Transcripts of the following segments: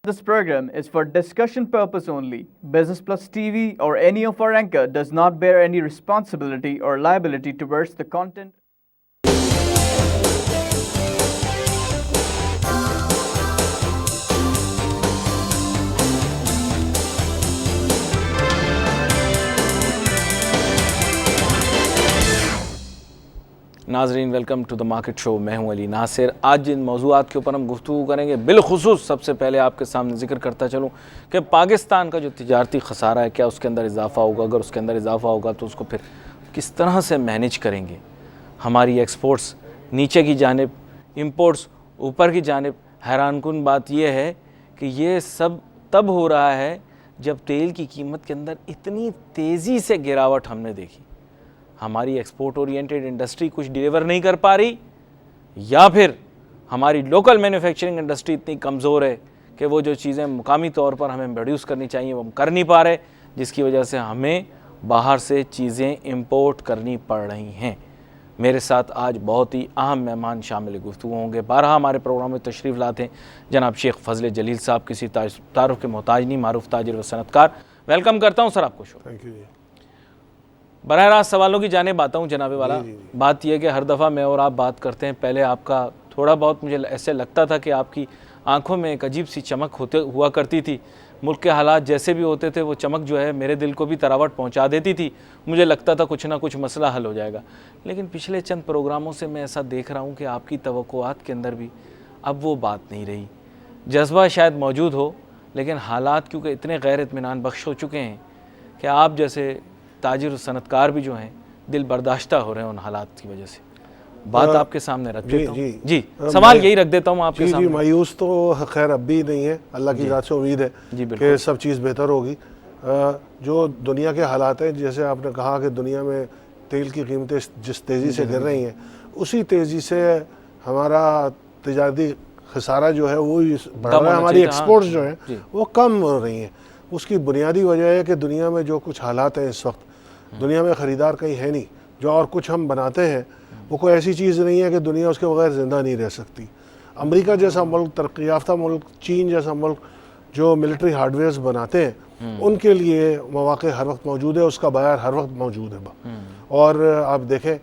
This program is for discussion purpose only. Business Plus TV or any of our anchor does not bear any responsibility or liability towards the content. नाजरीन, welcome to the market show. मैं हूं अली नासिर। आज जिन मौज़ूआत के ऊपर हम गुफ्तगू करेंगे, बिलखुसूस सबसे पहले आपके सामने जिक्र करता चलूं कि पाकिस्तान का जो तिजारती ख़सारा है, क्या उसके अंदर इजाफ़ा होगा? अगर उसके अंदर इजाफ़ा होगा तो उसको फिर किस तरह से मैनेज करेंगे? हमारी एक्सपोर्ट्स नीचे की जानिब, इम्पोर्ट्स ऊपर की जानिब। हैरानकुन बात यह है कि ये सब तब हो रहा है जब तेल की कीमत के अंदर इतनी तेज़ी से गिरावट हमने देखी। हमारी एक्सपोर्ट ओरिएंटेड इंडस्ट्री कुछ डिलीवर नहीं कर पा रही, या फिर हमारी लोकल मैन्युफैक्चरिंग इंडस्ट्री इतनी कमज़ोर है कि वो जो चीज़ें मुकामी तौर पर हमें प्रोड्यूस करनी चाहिए वो हम कर नहीं पा रहे, जिसकी वजह से हमें बाहर से चीज़ें इंपोर्ट करनी पड़ रही हैं। मेरे साथ आज बहुत ही अहम मेहमान शामिल गुफ्तगू होंगे। बारहा हमारे प्रोग्राम में तशरीफ़ लाते हैं जनाब शेख फजल जलील साहब, किसी तारुफ के मोहताज नहीं, मारूफ ताजिर व सनतकार। वेलकम करता हूँ सर आपको शो। थैंक यू जी। बराह रास्त सवालों की जाने आता हूँ जनाबे वाला। बात यह है कि हर दफ़ा मैं और आप बात करते हैं, पहले आपका थोड़ा बहुत मुझे ऐसे लगता था कि आपकी आंखों में एक अजीब सी चमक हुआ करती थी। मुल्क के हालात जैसे भी होते थे वो चमक जो है मेरे दिल को भी तरावट पहुँचा देती थी। मुझे लगता था कुछ ना कुछ मसला हल हो जाएगा। लेकिन पिछले चंद प्रोग्रामों से मैं ऐसा देख रहा हूँ कि आपकी तवक्कुआत के अंदर भी अब वो बात नहीं रही। जज्बा शायद मौजूद हो, लेकिन हालात क्योंकि इतने गैर इत्मीनान बख्श हो चुके हैं कि आप जैसे ताजिर सनतकार भी जो हैं दिल बर्दाश्ता हो रहे हैं उन हालात की वजह से। बात आपके सामने रख देता हूँ जी, सवाल यही रख देता हूँ आपके सामने। मायूस तो खैर अब भी नहीं है, अल्लाह की ज़ात से उम्मीद है कि सब चीज़ बेहतर होगी। जो दुनिया के हालात हैं, जैसे आपने कहा कि दुनिया में तेल की कीमतें जिस तेज़ी से गिर रही हैं, उसी तेज़ी से हमारा तिजारती खसारा जो है वो बढ़ रहा है, हमारी एक्सपोर्ट्स जो हैं वो कम हो रही हैं। उसकी बुनियादी वजह है कि दुनिया में जो कुछ हालात हैं इस वक्त, दुनिया में ख़रीदार कहीं है नहीं। जो और कुछ हम बनाते हैं वो कोई ऐसी चीज़ नहीं है कि दुनिया उसके बगैर ज़िंदा नहीं रह सकती। अमेरिका जैसा मुल्क, तरक्की याफ्ता मुल्क, चीन जैसा मुल्क जो मिलिट्री हार्डवेयर्स बनाते हैं, उनके लिए मौक़े हर वक्त मौजूद है, उसका बाजार हर वक्त मौजूद है। और आप देखें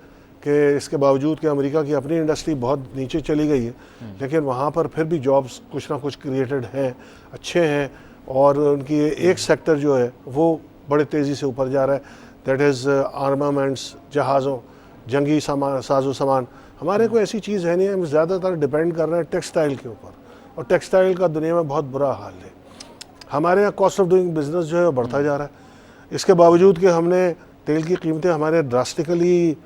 कि इसके बावजूद कि अमेरिका की अपनी इंडस्ट्री बहुत नीचे चली गई है, लेकिन वहाँ पर फिर भी जॉब्स कुछ ना कुछ क्रिएटेड हैं, अच्छे हैं। और उनकी एक सेक्टर जो है वो बड़े तेज़ी से ऊपर जा रहा है, दैट इज़ आर्मामेंट्स, जहाज़ों, जंगी साजो सामान। हमारे कोई ऐसी चीज़ है नहीं, हम ज़्यादातर डिपेंड कर रहे हैं टेक्सटाइल के ऊपर, और टेक्सटाइल का दुनिया में बहुत बुरा हाल है। हमारे यहाँ कॉस्ट ऑफ डूइंग बिज़नेस जो है वो बढ़ता जा रहा है। इसके बावजूद कि हमने तेल की कीमतें हमारे ड्रास्टिकली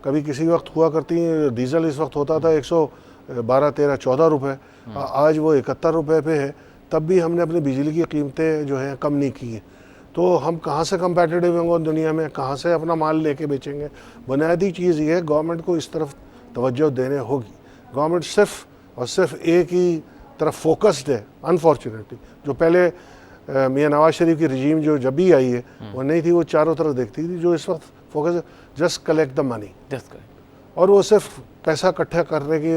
कभी किसी वक्त हुआ करती हैं, डीज़ल इस वक्त होता था 112, 13, 14 रुपये, आज वो 71 रुपये पे है। तब भी हमने अपनी बिजली की कीमतें जो हैं कम नहीं की हैं। तो हम कहाँ से कम्पेटिटिव होंगे दुनिया में, कहाँ से अपना माल लेके बेचेंगे? बुनियादी चीज़ ये है, गवर्नमेंट को इस तरफ तवज्जो देने होगी। गवर्नमेंट सिर्फ और सिर्फ एक ही तरफ फोकस्ड है, अनफॉर्चुनेटली। जो पहले मियाँ नवाज शरीफ की रजीम जो जब भी आई है वो नहीं थी, वो चारों तरफ देखती थी। जो इस वक्त फोकस है, जस्ट कलेक्ट द मनी, और वो सिर्फ पैसा इकट्ठा करने की,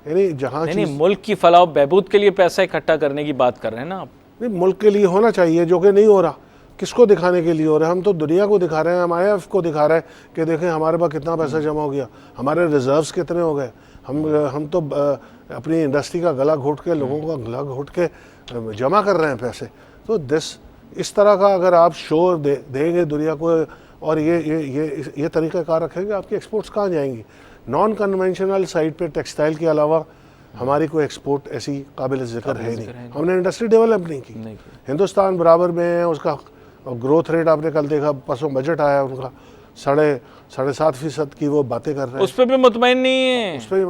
यानी जहाँ नहीं, मुल्क की फलाह बहबूद के लिए पैसा इकट्ठा करने की बात कर रहे हैं ना आप? नहीं, मुल्क के लिए होना चाहिए, जो कि नहीं हो रहा। किसको दिखाने के लिए हो रहा है? हम तो दुनिया को दिखा रहे हैं, हम IMF को दिखा रहे हैं कि देखें हमारे पास कितना पैसा जमा हो गया, हमारे रिजर्व्स कितने हो गए। हम तो अपनी इंडस्ट्री का गला घोट के, लोगों का गला घोट के जमा कर रहे हैं पैसे। तो इस तरह का अगर आप शो देंगे दुनिया को, और ये तरीक़ाकार रखेंगे, आपकी एक्सपोर्ट्स कहाँ जाएंगी? नॉन कन्वेंशनल साइड पे टेक्सटाइल के अलावा हमारी कोई एक्सपोर्ट ऐसी काबिल ज़िक्र है नहीं। हमने इंडस्ट्री डेवलप नहीं की। हिंदुस्तान बराबर में है, उसका ग्रोथ रेट आपने कल देखा, परसों बजट आया उनका 7.5% की वो बातें कर रहे हैं। उस पर भी मुतमईन नहीं है? उस पर भी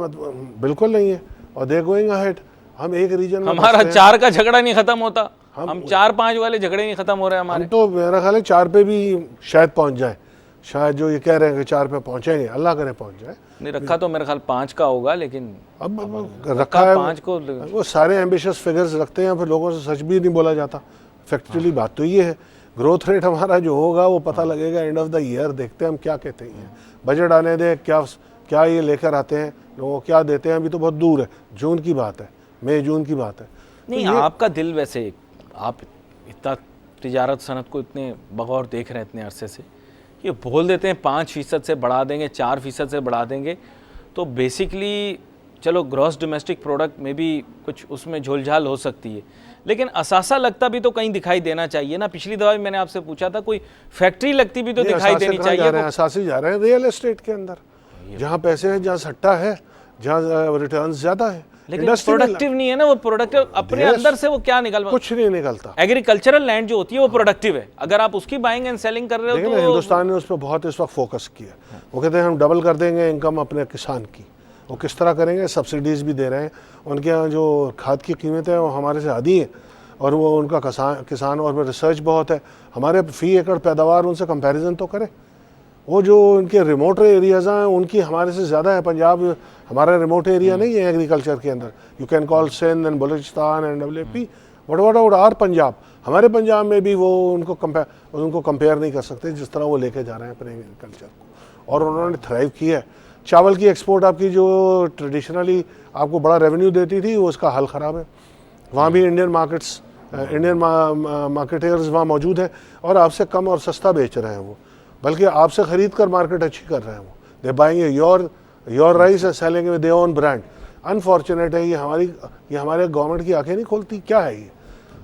बिल्कुल नहीं है। और दे गोइंग अहेड। हम एक रीजन में, हमारा 4 का झगड़ा नहीं खत्म होता, हम 4-5 वाले झगड़े नहीं खत्म हो रहे हमारे। हम तो मेरा ख्याल है 4 पे भी शायद पहुंच जाए। शायद जो ये कह रहे हैं कि 4 पे पहुंचेंगे, अल्लाह करे पहुंच जाए। नहीं, रखा तो मेरे ख्याल 5 का होगा, लेकिन अब रखा है 5 को। वो सारे एम्बिशियस फिगर्स रखते हैं, फिर लोगों से सच भी नहीं बोला जाता। फैक्चुअली बात तो ये है। ग्रोथ रेट हमारा जो होगा वो पता लगेगा एंड ऑफ द ईयर। देखते हैं हम क्या कहते हैं, बजट आने दें, क्या ये लेकर आते हैं, लोगों को क्या देते हैं। अभी तो बहुत दूर है, जून की बात है, मई जून की बात है। नहीं, आपका दिल वैसे, आप इतना तिजारत सनत को इतने बगौर देख रहे हैं इतने अरसे से, ये बोल देते हैं 5% से बढ़ा देंगे, 4% से बढ़ा देंगे, तो बेसिकली चलो ग्रॉस डोमेस्टिक प्रोडक्ट में भी कुछ उसमें झोलझाल हो सकती है, लेकिन असासा लगता भी तो कहीं दिखाई देना चाहिए ना। पिछली दफा भी मैंने आपसे पूछा था, कोई फैक्ट्री लगती भी तो दिखाई देनी चाहिए। असासी जा रहे हैं रियल एस्टेट के अंदर, जहाँ पैसे हैं, जहाँ सट्टा है, जहाँ रिटर्न ज्यादा है, लेकिन प्रोडक्टिव नहीं है ना वो। प्रोडक्टिव अपने अंदर से वो क्या निकल, कुछ नहीं निकलता। एग्रीकल्चरल लैंड जो होती है वो प्रोडक्टिव है, अगर आप उसकी बाइंग एंड सेलिंग कर रहे हो तो हिंदुस्तान ने उस पर बहुत इस वक्त फोकस किया। वो कहते हैं हम डबल कर देंगे इनकम अपने किसान की। वो किस तरह करेंगे? सब्सिडीज भी दे रहे हैं, उनके यहाँ जो खाद की कीमतें हैं वो हमारे से आधी हैं, और वो उनका किसान और रिसर्च बहुत है। हमारे फी एकड़ पैदावार उनसे कंपैरिजन तो करें। वो जो उनके रिमोट एरियाज़ हैं उनकी हमारे से ज़्यादा है। पंजाब हमारा रिमोट एरिया नहीं है एग्रीकल्चर के अंदर। You can call Sindh and Balochistan and WP, but what about our Punjab? हमारे पंजाब में भी वो उनको कंपेयर नहीं कर सकते जिस तरह वो लेके जा रहे हैं अपने एग्रीकल्चर को, और उन्होंने थ्राइव किया है। चावल की एक्सपोर्ट आपकी जो ट्रेडिशनली आपको बड़ा रेवेन्यू देती थी, वो उसका हाल ख़राब है। वहाँ भी इंडियन मार्केटर्स वहाँ मौजूद हैं और आपसे कम और सस्ता बेच रहे हैं वो, बल्कि आपसे ख़रीद कर मार्केट अच्छी कर रहे हैं वो। They buying your rice and selling with their own brand. Unfortunate है, ये हमारे गवर्नमेंट की आंखें नहीं खोलती। क्या है ये?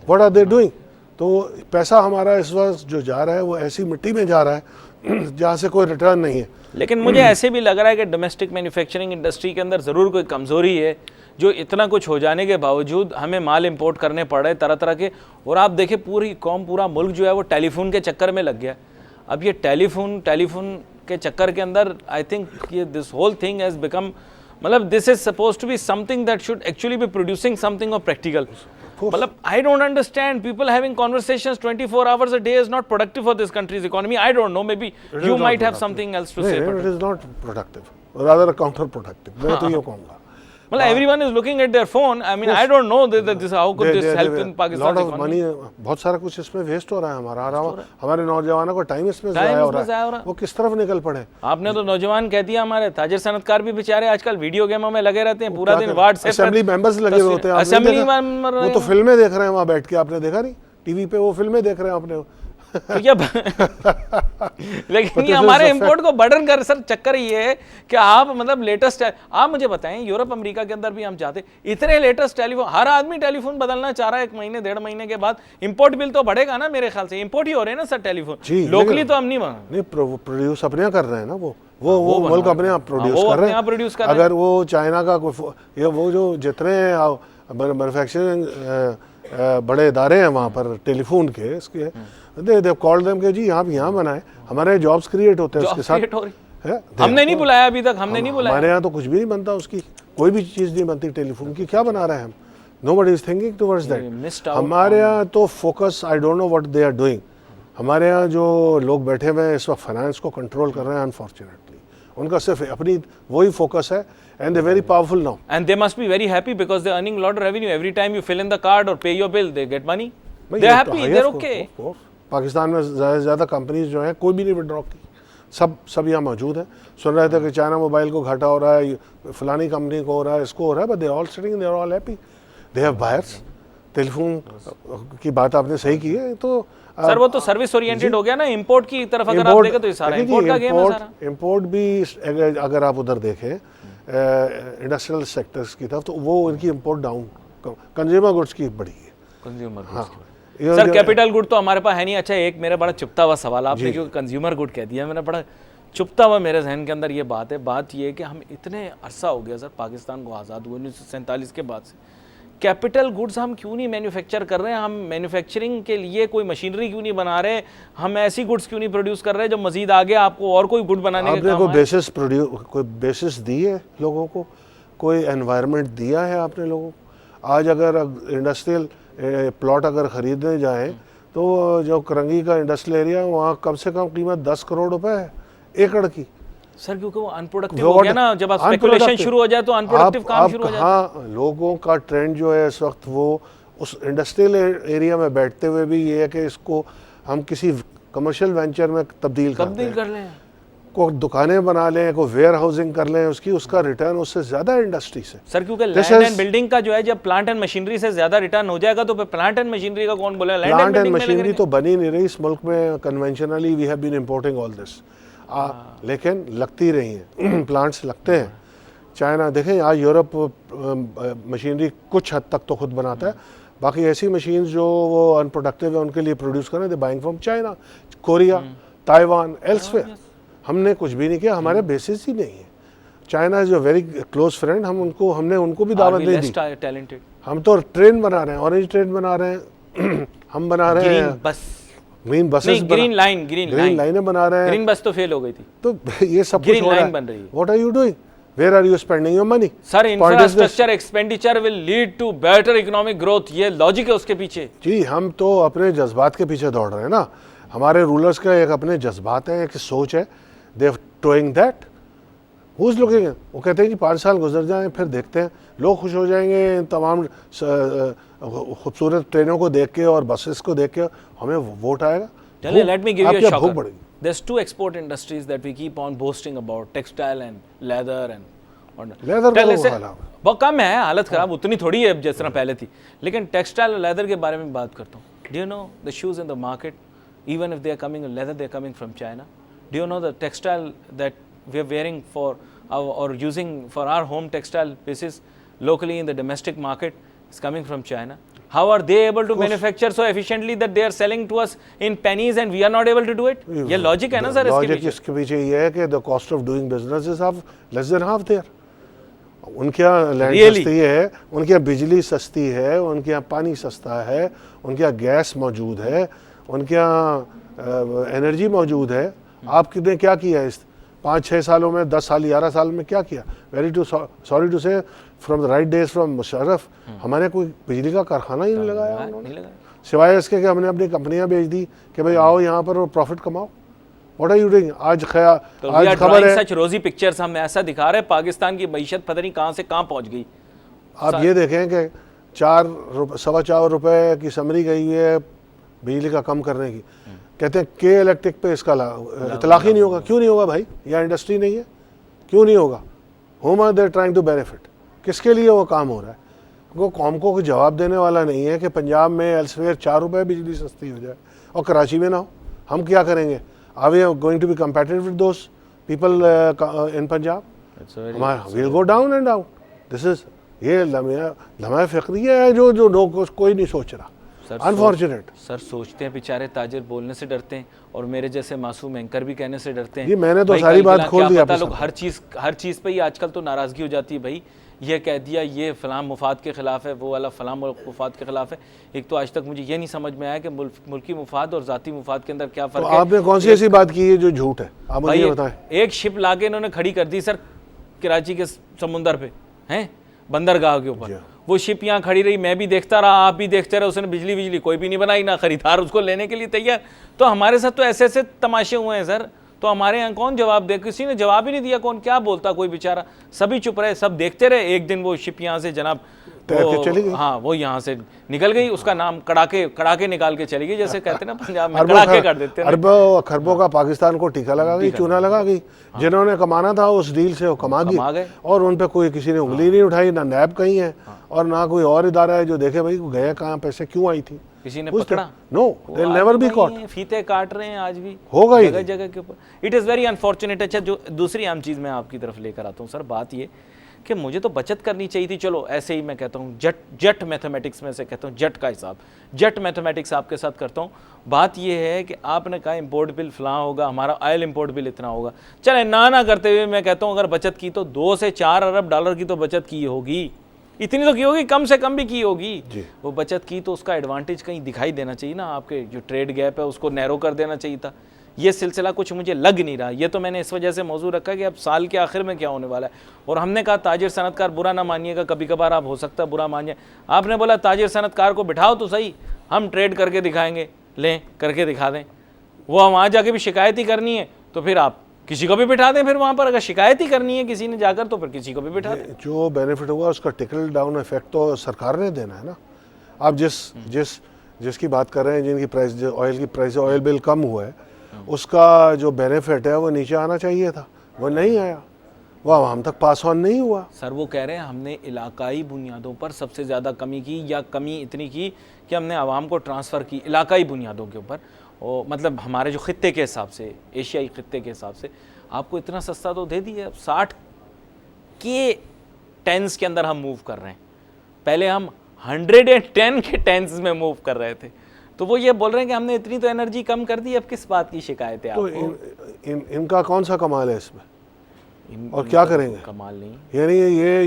What are they doing? तो पैसा हमारा इस वक्त जो जा रहा है वो ऐसी मिट्टी में जा रहा है जहाँ से कोई रिटर्न नहीं है। लेकिन मुझे ऐसे भी लग रहा है कि डोमेस्टिक मैन्युफैक्चरिंग इंडस्ट्री के अंदर ज़रूर कोई कमज़ोरी है, जो इतना कुछ हो जाने के बावजूद हमें माल इंपोर्ट करने पड़ रहे तरह तरह के। और आप देखें पूरी कौम, पूरा मुल्क जो है वो टेलीफोन के चक्कर में लग गया। अब ये टेलीफोन के चक्कर के अंदर आई थिंक ये this whole thing has become, मतलब this is suppose to be something that should actually be producing something of practical. मतलब I don't understand people having conversations 24 hours a day is not productive for this country's economy. I don't know, maybe you might have something else to say. It is not productive, rather counterproductive. मैं तो ये कहूँगा। मतलब everyone is looking at their phone. I mean, I don't know that this how could this help in Pakistan economy. बहुत सारा कुछ इसमें waste हो रहा है हमारे नौजवानों का टाइम इसमें ज़ाया हो रहा है। वो किस तरफ निकल पड़े? आपने तो नौजवान कह दिया। हमारे ताजिर सनतकार भी बेचारे आजकल वीडियो गेमों में लगे रहते हैं पूरा दिन। व्हाट्सएप असेंबली मेंबर्स लगे हुए होते हैं। असेंबली मेंबर वो तो फिल्में देख रहे हैं वहाँ बैठ के, आपने देखा नहीं? टीवी पे वो फिल्में देख रहे हैं आपने। तो क्या लेकिन ये हमारे इंपोर्ट को बर्डन कर सर चक्कर ये है कि आप मतलब लेटेस्ट, आप मुझे बताएं यूरोप अमेरिका के अंदर भी हम चाहते, इतने लेटेस्ट टेलीफोन, हर आदमी टेलीफोन बदलना चाह रहा है 1 महीने 1.5 महीने के बाद। इंपोर्ट बिल तो बढ़ेगा ना मेरे ख्याल से। इंपोर्ट ही हो रहे हैं ना सर टेलीफोन, लोकली तो हम नहीं प्रोड्यूस अपने कर रहे हैं ना। वो मुल्क अपने आप प्रोड्यूस कर रहे हैं। अगर वो चाइना का वो जो जितने मैन्युफैक्चरिंग बड़े इदारे हैं वहाँ पर टेलीफोन के, इसके दे कॉल्ड देम के जी आप यहाँ बनाए, हमारे जॉब्स क्रिएट होते हैं उसके साथ। हमने नहीं बुलाया अभी तक, हमने नहीं बुलाया। हमारे यहाँ तो कुछ भी नहीं बनता, उसकी कोई भी चीज़ नहीं बनती टेलीफोन की। क्या बना रहे हैं हम? Nobody is thinking towards that. हमारे यहाँ तो focus, I don't know what they are doing. हमारे यहाँ जो लोग बैठे हुए हैं इस वक्त फाइनेंस को कंट्रोल कर रहे हैं, अनफॉर्चुनेटली उनका सिर्फ अपनी वही फोकस है, and they're very powerful now. And they must be very happy because they're earning a lot of revenue. Every time you fill in the card or pay your bill, they get money. They're happy, they're okay. Pakistan में ज़्यादा companies जो हैं कोई भी नहीं withdraw की, सब यहाँ मौजूद है। सुन रहे थे कि चाइना मोबाइल को घाटा हो रहा है, फलानी कंपनी को हो रहा है, इसको हो रहा है, but they all sitting, they are all happy, they have buyers. Telephone की बात आपने सही की है। तो सर वो तो सर्विस ओरिएंटेड हो गया ना, इंपोर्ट की तरफ अगर आप देखें तो ये सारा इंपोर्ट का गेम है सारा। इंपोर्ट भी अगर आप उधर देखें इंडस्ट्रियल सेक्टर्स की तरफ, तो वो इनकी इंपोर्ट डाउन, कंज्यूमर गुड्स की बढ़ी है। Consumer goods sir capital good तो हमारे पास है नहीं। अच्छा एक मेरा बड़ा चुपता हुआ सवाल, आपने क्यों कंज्यूमर गुड कह दिया, मैंने बड़ा चुपता हुआ मेरे जहन के अंदर ये बात है। बात ये है कि हम इतने अरसा हो गया सर पाकिस्तान को आज़ाद हुए 1947 के बाद से, कैपिटल गुड्स हम क्यों नहीं मैन्युफैक्चर कर रहे हैं? हम मैन्युफैक्चरिंग के लिए कोई मशीनरी क्यों नहीं बना रहे? हम ऐसी गुड्स क्यों नहीं प्रोड्यूस कर रहे हैं जो मजीद आगे आपको और कोई गुड बनाने के काम आए? कोई बेसिस दी है लोगों को, कोई एनवायरनमेंट दिया है आपने लोगों को? आज अगर इंडस्ट्रियल प्लॉट अगर ख़रीदने जाएँ तो जो करंगी का इंडस्ट्रियल एरिया, वहाँ कम से कम कीमत 10 करोड़ रुपए है एकड़ की। सर क्योंकि वो अनप्रोडक्टिव हो गया ना, जब आप स्पेकुलेशन शुरू हो जाए तो अनप्रोडक्टिव काम शुरू हो जाता है। हाँ, लोगों का ट्रेंड जो है इस वक्त वो उस इंडस्ट्रियल एरिया में बैठते हुए भी ये है कि इसको हम किसी कमर्शियल वेंचर में तब्दील कर लें। को दुकानें बना लें, को वेयर हाउसिंग कर लें, उसका रिटर्न उससे ज़्यादा इंडस्ट्री से। सर क्योंकि लैंड एंड बिल्डिंग का जो है, जब प्लांट एंड मशीनरी से ज़्यादा रिटर्न हो जाएगा तो फिर प्लांट एंड मशीनरी का कौन बोला? प्लांट एंड मशीनरी तो बनी नहीं रही इस मुल्क में, conventionally we have been importing all this, लेकिन लगती रही हैं प्लांट्स लगते हैं। चाइना देखें, आज यूरोप मशीनरी कुछ हद तक तो खुद बनाता है, बाकी ऐसी मशीन्स जो वो अनप्रोडक्टिव है उनके लिए प्रोड्यूस करें, they buying from China, Korea, Taiwan, elsewhere. हमने कुछ भी नहीं किया, हमारे बेसिस ही नहीं है। China is a very close friend, हमने उनको भी दावत नहीं दी। हम तो ट्रेन बना रहे हैं, ऑरेंज ट्रेन बना रहे हैं हम बना रहे हैं ग्रीन बसेस, ग्रीन लाइनें बना रहे हैं। ग्रीन बस तो फेल हो गई थी, तो ये सब कुछ हो रहा है। बन रही है। What are you doing? Where are you spending your money? Sir, infrastructure expenditure will lead to better economic growth, ये लॉजिक है उसके पीछे। जी, हम तो अपने जज्बात के पीछे दौड़ रहे हैं ना। हमारे रूलर्स का एक अपने जज्बात है, एक सोच है, they are doing that. Who is looking? वो कहते हैं जी 5 साल गुजर जाएं फिर देखते हैं, लोग खुश हो जाएंगे तमाम खूबसूरत ट्रेनों को देख के और बसेस को देख के, हमें वोट आएगा। Let me give you a shocker. भूख बढ़ेगी। There's 2 export industries that we keep on boasting about, textile and leather and leather बहुत कम है हालत खराब, उतनी थोड़ी है जिस तरह पहले थी, लेकिन टेक्सटाइल और लेदर के बारे में बात करता हूँ। Do you know the shoes in the market, even if they are coming in leather, they are coming from China? Do you know the textile that we are wearing for or using for our home textile pieces locally in the domestic market is coming from China? How are they able to manufacture so efficiently that they are selling to us in pennies and we are not able to do it? ये logic है ना sir इसके पीछे ये है कि the cost of doing business is less than half there. उनके यहाँ लैंड सस्ती है, उनके यहाँ बिजली सस्ती है, उनके यहाँ पानी सस्ता है, उनके यहाँ गैस मौजूद है, उनके यहाँ एनर्जी मौजूद है। आपने क्या किया इस 5-6 सालों में, 10 साल 11 साल में क्या किया? सॉरी टू से from the right days from Musharraf हमारे कोई बिजली का कारखाना ही नहीं लगाया उन्होंने, सिवाय इसके कि हमने अपनी कंपनियां बेच दी कि भाई आओ यहाँ पर और प्रॉफिट कमाओ। What are you doing? आज खबर है, सच रोजी पिक्चर्स हम ऐसा दिखा रहे हैं, पाकिस्तान की मईशत पता नहीं कहाँ से कहाँ पहुँच गई। आप ये देखें कि 4 रुपए की समरी गई है बिजली का कम करने की, कहते हैं के इलेक्ट्रिक पे इसका इतलाक ही नहीं होगा। क्यों नहीं होगा भाई? यह इंडस्ट्री नहीं है, क्यों नहीं होगा? Home are there trying to benefit, किसके लिए वो काम हो रहा है? वो कौम को कोई जवाब देने वाला नहीं है कि पंजाब में एल्सवेयर 4 रुपए बिजली सस्ती हो जाए और कराची में ना हो। हम क्या करेंगे? Are we going to be competitive with those people in Punjab? We'll go down and out. This is ये लम्हा फ़िक्रिया है जो लोग कोई नहीं सोच रहा। अनफॉर्चुनेट। सर सोचते हैं बेचारे ताजिर बोलने से डरते हैं और मेरे जैसे मासूम एंकर भी कहने से डरते हैं। ये मैंने तो सारी बात खोल दी। लोग हर चीज़ पे ही आजकल तो नाराज़गी हो जाती है। भाई ये कह दिया ये फलां मुफाद के ख़िलाफ़ है, वो वाला फलां मुफाद के ख़िलाफ़ है। एक तो आज तक मुझे ये नहीं समझ में आया कि मुल्की मुफाद और ज़ाती मुफाद के अंदर क्या फ़र्क है। आपने कौन सी ऐसी बात की है जो झूठ है? आप मुझे बताएं। एक शिप लाके इन्होंने खड़ी कर दी सर कराची के समुंदर पे, हैं बंदरगाह के ऊपर। वो शिप यहाँ खड़ी रही, मैं भी देखता रहा, आप भी देखते रहे, उसने बिजली कोई भी नहीं बनाई, ना खरीदार उसको लेने के लिए तैयार। तो हमारे साथ तो ऐसे ऐसे तमाशे हुए हैं सर, तो हमारे यहाँ कौन जवाब दे? किसी ने जवाब ही नहीं दिया। कौन क्या बोलता? कोई बेचारा, सभी चुप रहे, सब देखते रहे। एक दिन वो शिप यहाँ से जनाब हाँ वो यहाँ से निकल गई, उसका नाम कड़ाके निकाल के चली गई, जैसे कहते हैं ना पंजाब में कड़ाके कर देते हैं। अरबों खरबों का पाकिस्तान को टीका लगा गई, चूना लगा गई। जिन्होंने कमाना था उस डील से वो कमा गए और उन पे कोई किसी ने उंगली नहीं उठाई, ना नैब कहीं है और ना कोई और इदारा है जो देखे भाई गए कहाँ, पैसे क्यों आई थी, किसी ने पकड़ा? No, they will never be caught. फीते काट रहे हैं आज भी, होगा ही जगह के ऊपर। It is very unfortunate. अच्छा, जो दूसरी आम चीज़ मैं आपकी तरफ लेकर आता हूँ सर, बात ये कि मुझे तो बचत करनी चाहिए थी। चलो ऐसे ही मैं कहता हूँ जट मैथमेटिक्स में से कहता हूँ, जट का हिसाब, जट मैथमेटिक्स आपके साथ करता हूँ। बात ये है कि आपने कहा इम्पोर्ट बिल फलां होगा, हमारा ऑयल इम्पोर्ट बिल इतना होगा। चले ना करते हुए मैं कहता हूँ अगर बचत की तो 2 से 4 अरब डॉलर की तो बचत की होगी, इतनी तो की होगी, कम से कम भी की होगी। वो बचत की तो उसका एडवांटेज कहीं दिखाई देना चाहिए ना, आपके जो ट्रेड गैप है उसको नैरो कर देना चाहिए था। ये सिलसिला कुछ मुझे लग नहीं रहा। ये तो मैंने इस वजह से मौजूद रखा कि अब साल के आखिर में क्या होने वाला है। और हमने कहा ताजिर सनतकार बुरा ना मानिएगा, कभी कभार आप हो सकता है बुरा मानिए। आपने बोला ताजिर सनतकार को बिठाओ तो सही, हम ट्रेड करके दिखाएंगे, लें करके दिखा दें। वो वहाँ जाके भी शिकायत ही करनी है तो फिर आप किसी को भी बिठा दें। फिर वहाँ पर अगर शिकायत ही करनी है किसी ने जाकर तो फिर किसी को भी बिठा दें। जो बेनिफिट होगा उसका टिकल डाउन इफेक्ट तो सरकार ने देना है ना। आप जिसकी बात कर रहे हैं, जिनकी प्राइस ऑयल की प्राइस ऑयल बिल कम हुआ है, उसका जो बेनिफिट है वो नीचे आना चाहिए था, वो नहीं आया, वो आवाम तक पास ऑन नहीं हुआ। सर वो कह रहे हैं हमने इलाकाई बुनियादों पर सबसे ज़्यादा कमी की, या कमी इतनी की कि हमने आवाम को ट्रांसफ़र की इलाकाई बुनियादों के ऊपर, और मतलब हमारे जो ख़ित्ते के हिसाब से, एशियाई ख़ित्ते के हिसाब से आपको इतना सस्ता तो दे दिया। 60 के टेंस के अंदर हम मूव कर रहे हैं, पहले हम 110 के टेंस में मूव कर रहे थे। तो वो ये बोल रहे हैं कि हमने इतनी तो एनर्जी कम कर दी, अब किस बात की शिकायत है तो आपको? इनका कौन सा कमाल है इसमें, और क्या करेंगे? कमाल नहीं, यानी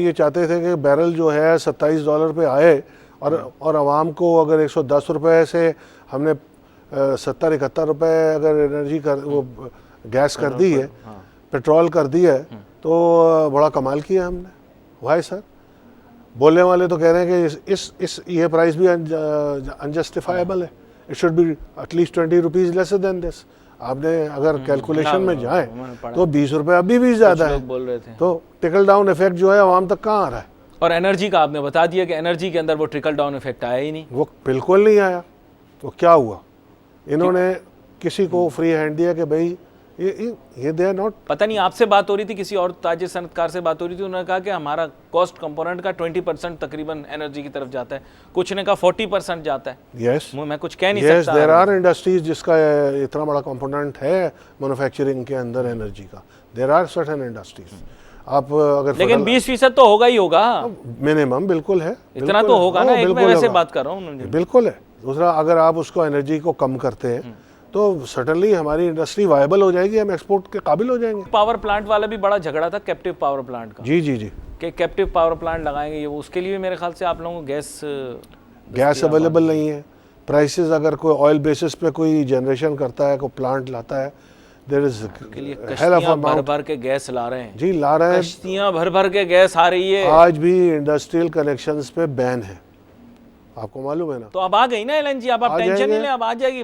ये चाहते थे कि बैरल जो है $27 पे आए, और आवाम को अगर 110 रुपये से हमने 70-71 रुपये अगर एनर्जी कर वो गैस कर दी है, पेट्रोल कर दी है, तो बड़ा कमाल किया हमने। वाई सर, बोलने वाले तो कह रहे हैं कि इस ये प्राइस भी अनजस्टिफाइबल है, it should be at least 20 rupees lesser than this. आपने अगर कैलकुलेशन में जाए तो 20 रुपये अभी भी ज़्यादा है, बोल रहे थे। तो ट्रिकल डाउन इफेक्ट जो है आवाम तक कहाँ आ रहा है? और एनर्जी का आपने बता दिया कि एनर्जी के अंदर वो ट्रिकल डाउन इफेक्ट आया ही नहीं, वो बिल्कुल नहीं आया। तो क्या हुआ, इन्होंने किसी को फ्री हैंड दिया कि भाई ये दे आर नॉट। पता नहीं आपसे बात हो रही थी, किसी और ताजिर सनतकार से बात हो रही थी, उन्होंने कहा कि हमारा कॉस्ट कंपोनेंट का 20% तकरीबन एनर्जी की तरफ जाता है, कुछ ने कहा 40% जाता है। यस, मैं कुछ कह नहीं सकता। देयर सकता। आर इंडस्ट्रीज जिसका इतना बड़ा कंपोनेंट है मैन्युफैक्चरिंग के अंदर एनर्जी का, देयर आर सर्टेन इंडस्ट्रीज। आप अगर लेकिन 20% तो होगा ही होगा, मिनिमम बिल्कुल है, इतना तो होगा ना, एक मैं वैसे बात कर रहा हूँ। बिल्कुल है। दूसरा, अगर आप उसको एनर्जी को कम करते हैं तो सडनली हमारी इंडस्ट्री वायबल हो जाएगी, हम एक्सपोर्ट के काबिल हो जाएंगे। पावर प्लांट वाला भी बड़ा झगड़ा था कैप्टिव पावर प्लांट का। जी जी जी, कि कैप्टिव पावर प्लांट लगाएंगे, ये उसके लिए मेरे ख्याल से आप लोगों को गैस अवेलेबल नहीं है। प्राइसेस, अगर कोई ऑयल बेसिस पे कोई जनरेशन करता है, कोई प्लांट लाता है, देयर इज कश्तियां भर भर के गैस ला रहे हैं। जी, ला रहे हैं, कश्तियां भर भर के गैस आ रही है। आज भी इंडस्ट्रियल कनेक्शंस पे बैन है, आपको मालूम है ना। तो अब आ गई ना एलएनजी, अब आप टेंशन नहीं ले, अब आ जाएगी,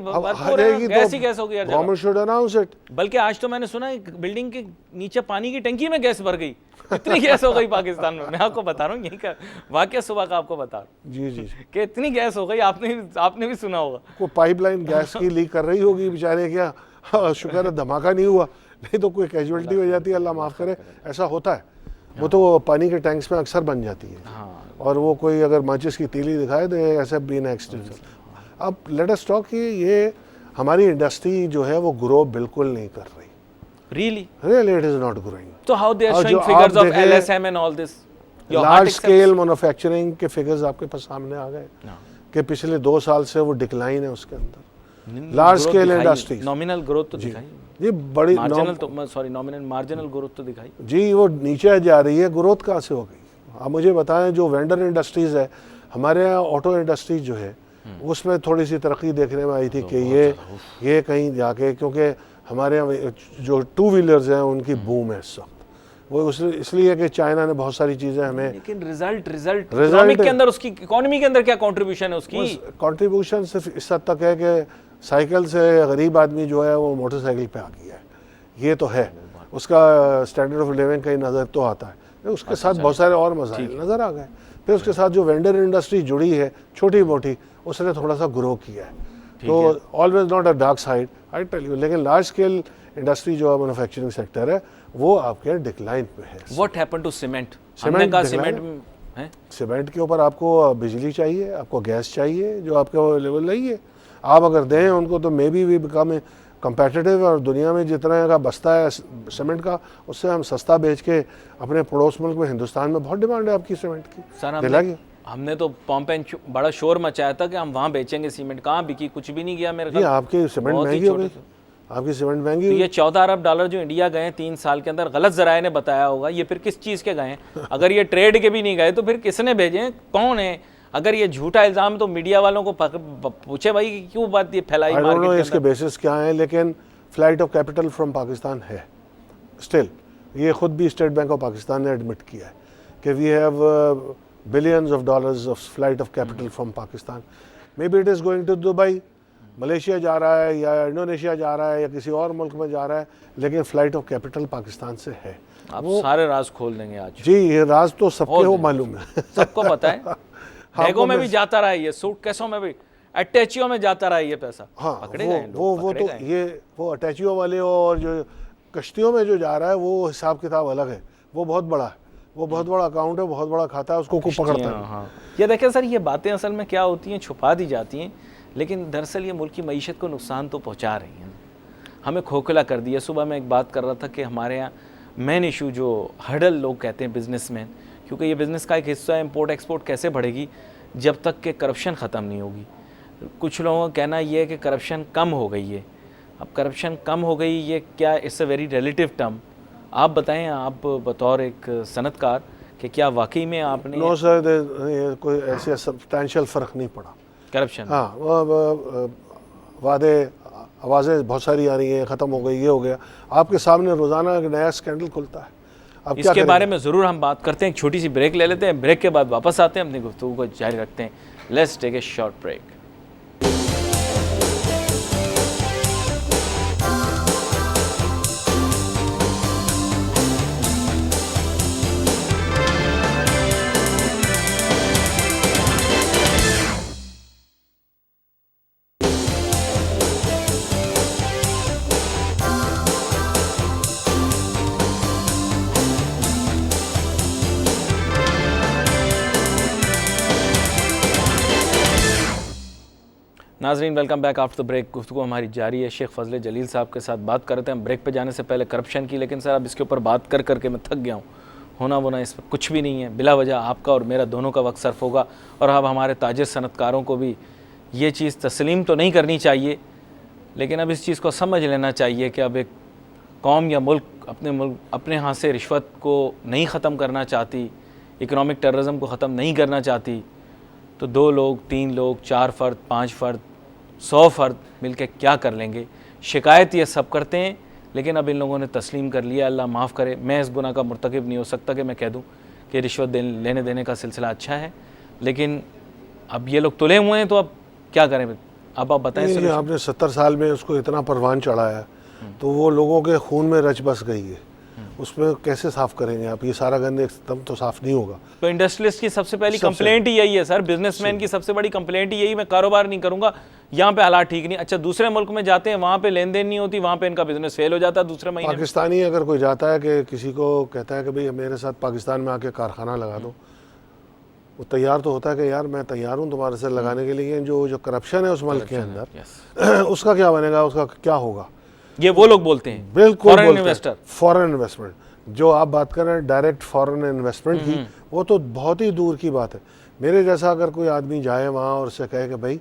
गैस ही गैस होगी यार। Government should announce it. बल्कि आज तो मैंने सुना बिल्डिंग के नीचे पानी की टंकी में गैस भर गई, इतनी गैस हो गई पाकिस्तान में। मैं आपको बता रहा हूँ, यही का वाकया सुबह का आपको बता रहा हूँ। जी जी, कि इतनी गैस हो गई, आपने भी सुना होगा। कोई पाइपलाइन गैस की लीक कर रही होगी बेचारे, क्या शुक्र है धमाका नहीं हुआ, नहीं तो कोई कैजुअलिटी हो जाती है, अल्लाह माफ़ करे, ऐसा होता है। वो तो पानी के टैंक्स में अक्सर बन जाती है, और वो कोई अगर माचिस की तीली दिखाए तो ऐसा बीन एक्सीडेंट। अब लेट अस टॉक कि ये हमारी इंडस्ट्री जो है वो ग्रो बिल्कुल नहीं कर रही। Really it is not growing. तो how they are showing figures of LSM and all this, large scale manufacturing के फिगर्स आपके पास सामने आ गए कि पिछले 2 साल से वो डिक्लाइन है उसके अंदर। Large scale industry, nominal growth तो दिखाई जी, बड़ी मार्जिनल तो सॉरी नॉमिनल मार्जिनल ग्रोथ तो दिखाई जी, वो नीचे जा रही है, ग्रोथ कहाँ से हो गई? आप मुझे बताएं, जो वेंडर इंडस्ट्रीज़ है हमारे यहाँ, ऑटो इंडस्ट्रीज जो है उसमें थोड़ी सी तरक्की देखने में आई थी कि ये कहीं जाके, क्योंकि हमारे यहाँ जो 2 व्हीलर्स हैं उनकी बूम है इस वक्त, वो इसलिए कि चाइना ने बहुत सारी चीज़ें हमें। लेकिन रिजल्ट इकोनॉमिक के अंदर, उसकी इकोनॉमी के अंदर क्या कंट्रीब्यूशन है उसकी? कंट्रीब्यूशन सिर्फ इस हद तक है कि साइकिल से गरीब आदमी जो है वो मोटरसाइकिल पे आ गया है, ये तो है, उसका स्टैंडर्ड ऑफ लिविंग कहीं नज़र तो आता है। उसके साथ बहुत सारे और मसाइल नज़र आ गए। फिर उसके साथ जो वेंडर इंडस्ट्री जुड़ी है छोटी मोटी, उसने थोड़ा सा ग्रो किया है। तो always not a dark side, I tell you. लेकिन लार्ज स्केल इंडस्ट्री जो है मैन्युफैक्चरिंग सेक्टर है वो आपके डिक्लाइन पे है। What happened to cement? Cement के ऊपर आपको बिजली चाहिए, आपको गैस चाहिए, जो आपके लेवल नहीं है। आप अगर दें उनको तो मे बी बिकम कंपेटिटिव, और दुनिया में जितना का बस्ता है सीमेंट का, उससे हम सस्ता बेच के अपने पड़ोस मुल्क में, हिंदुस्तान में बहुत डिमांड है आपकी सीमेंट की। सर हमने तो पॉम्पेन बड़ा शोर मचाया था कि हम वहाँ बेचेंगे सीमेंट, कहाँ बिकी? कुछ भी नहीं गया मेरे ख्याल। आपकी सीमेंट महंगी हो गई, आपकी सीमेंट महंगी। तो ये 14 अरब डॉलर जो इंडिया गए 3 साल के अंदर, गलत जराए ने बताया होगा, ये फिर किस चीज़ के गए? अगर ये ट्रेड के भी नहीं गए तो फिर किसने भेजे, कौन है? अगर ये झूठा इल्ज़ाम तो मीडिया वालों को पूछे भाई क्यों बात ये फैलाई मार्केट के अंदर। इसके बेसिस क्या है, लेकिन flight of capital from Pakistan है स्टिल। ये खुद भी स्टेट बैंक ऑफ पाकिस्तान ने एडमिट किया है कि we have billions of dollars of flight of capital from Pakistan. Maybe it is going to Dubai, Malaysia जा रहा है, या इंडोनेशिया जा रहा है, या किसी और मुल्क में जा रहा है, लेकिन फ्लाइट ऑफ कैपिटल पाकिस्तान से है। आप सारे राज खोल देंगे आज। जी, ये राज तो सबके हो मालूम है, सबको पता है। बैगों में भी जाता रहा है ये, सूटकेसों में भी अटैचियों में जाता रहा ये पैसा। हाँ, पकड़े गए लोग, वो पकड़े तो गए। ये वो अटैचियों वाले और जो कश्तियों में जो जा रहा है वो हिसाब किताब अलग है, वो बहुत बड़ा है, वो बहुत बड़ा अकाउंट है, बहुत बड़ा खाता है, उसको कोई पकड़ता नहीं। हाँ, ये देखिए सर, ये बातें असल में क्या होती हैं, छुपा दी जाती हैं, लेकिन दरअसल ये मुल्क की मईशत को नुकसान तो पहुंचा रही हैं, हमें खोखला कर दिया। सुबह मैं एक बात कर रहा था कि हमारे यहाँ मेन इशू जो हर्डल लोग कहते हैं बिजनेसमैन, क्योंकि ये बिज़नेस का एक हिस्सा है, इंपोर्ट एक्सपोर्ट कैसे बढ़ेगी जब तक कि करप्शन ख़त्म नहीं होगी। कुछ लोगों का कहना ये है कि करप्शन कम हो गई है। अब करप्शन कम हो गई, ये क्या, it's a very relative term. आप बताएं, आप बतौर एक सनतकार, कि क्या वाकई में आपने नो सर, कोई ऐसे सब्सटैंशियल फ़र्क नहीं पड़ा करप्शन? हाँ, वादे आवाज़ें बहुत सारी आ रही हैं, ख़त्म हो गई, ये हो गया, आपके सामने रोज़ाना एक नया स्कैंडल खुलता है। अब क्या इसके बारे में ज़रूर हम बात करते हैं, एक छोटी सी ब्रेक ले लेते हैं, ब्रेक के बाद वापस आते हैं, अपनी गुफ्तगू को जारी रखते हैं। Let's take a short break. नाजरीन, welcome back after the break. गुफ्तगू हमारी जारी है, शेख फजल जलील साहब के साथ बात कर रहे थे हम ब्रेक पे जाने से पहले करप्शन की, लेकिन सर अब इसके ऊपर बात कर करके मैं थक गया हूँ। होना वोना इस पर कुछ भी नहीं है, बिला वजह आपका और मेरा दोनों का वक्त सर्फ होगा। और अब हमारे ताजिर सनतकारों को भी ये चीज़ तस्लीम तो नहीं करनी चाहिए, लेकिन अब इस चीज़ को समझ लेना चाहिए कि अब एक कौम या मुल्क अपने हाथ से रिश्वत को नहीं ख़त्म करना चाहती, इकनॉमिक टेररिज्म को ख़त्म नहीं करना चाहती, तो 2 लोग, 3 लोग, 4 फ़र्द, 5 फ़र्द, 100 फ़र्द मिलकर क्या कर लेंगे। शिकायत ये सब करते हैं, लेकिन अब इन लोगों ने तस्लीम कर लिया। अल्लाह माफ़ करे, मैं इस गुनाह का मुर्तकिब नहीं हो सकता कि मैं कह दूं कि रिश्वत लेने देने का सिलसिला अच्छा है, लेकिन अब ये लोग तुले हुए हैं, तो अब क्या करें। अब आप बताएं। आपने 70 साल में उसको इतना परवान चढ़ाया, तो वो लोगों के खून में रच बस गई है, उसमें कैसे साफ़ करेंगे आप? ये सारा गंद एकदम तो साफ़ नहीं होगा। तो इंडस्ट्रियलिस्ट की सबसे पहली कंप्लेंट ही यही है सर, बिजनेसमैन की सबसे बड़ी कंप्लेंट ही यही, मैं कारोबार नहीं करूंगा, यहाँ पे हालात ठीक नहीं। अच्छा, दूसरे मुल्क में जाते हैं, वहाँ पे लेन देन नहीं होती, वहाँ पे इनका बिजनेस फेल हो जाता है दूसरे महीने। पाकिस्तानी अगर कोई जाता है कि किसी को कहता है कि भाई मेरे साथ पाकिस्तान में आके कारखाना लगा दो, वो तैयार तो होता है कि यार मैं तैयार हूँ तुम्हारे साथ लगाने के लिए, जो करप्शन है उस मुल्क के अंदर उसका क्या बनेगा, उसका क्या होगा, ये वो लोग बोलते हैं। बिल्कुल फॉरेन इन्वेस्टर, फॉरेन इन्वेस्टमेंट जो आप बात कर रहे हैं डायरेक्ट फॉरेन इन्वेस्टमेंट की, वो तो बहुत ही दूर की बात है। मेरे जैसा अगर कोई आदमी जाए वहाँ और उससे कहे कि भाई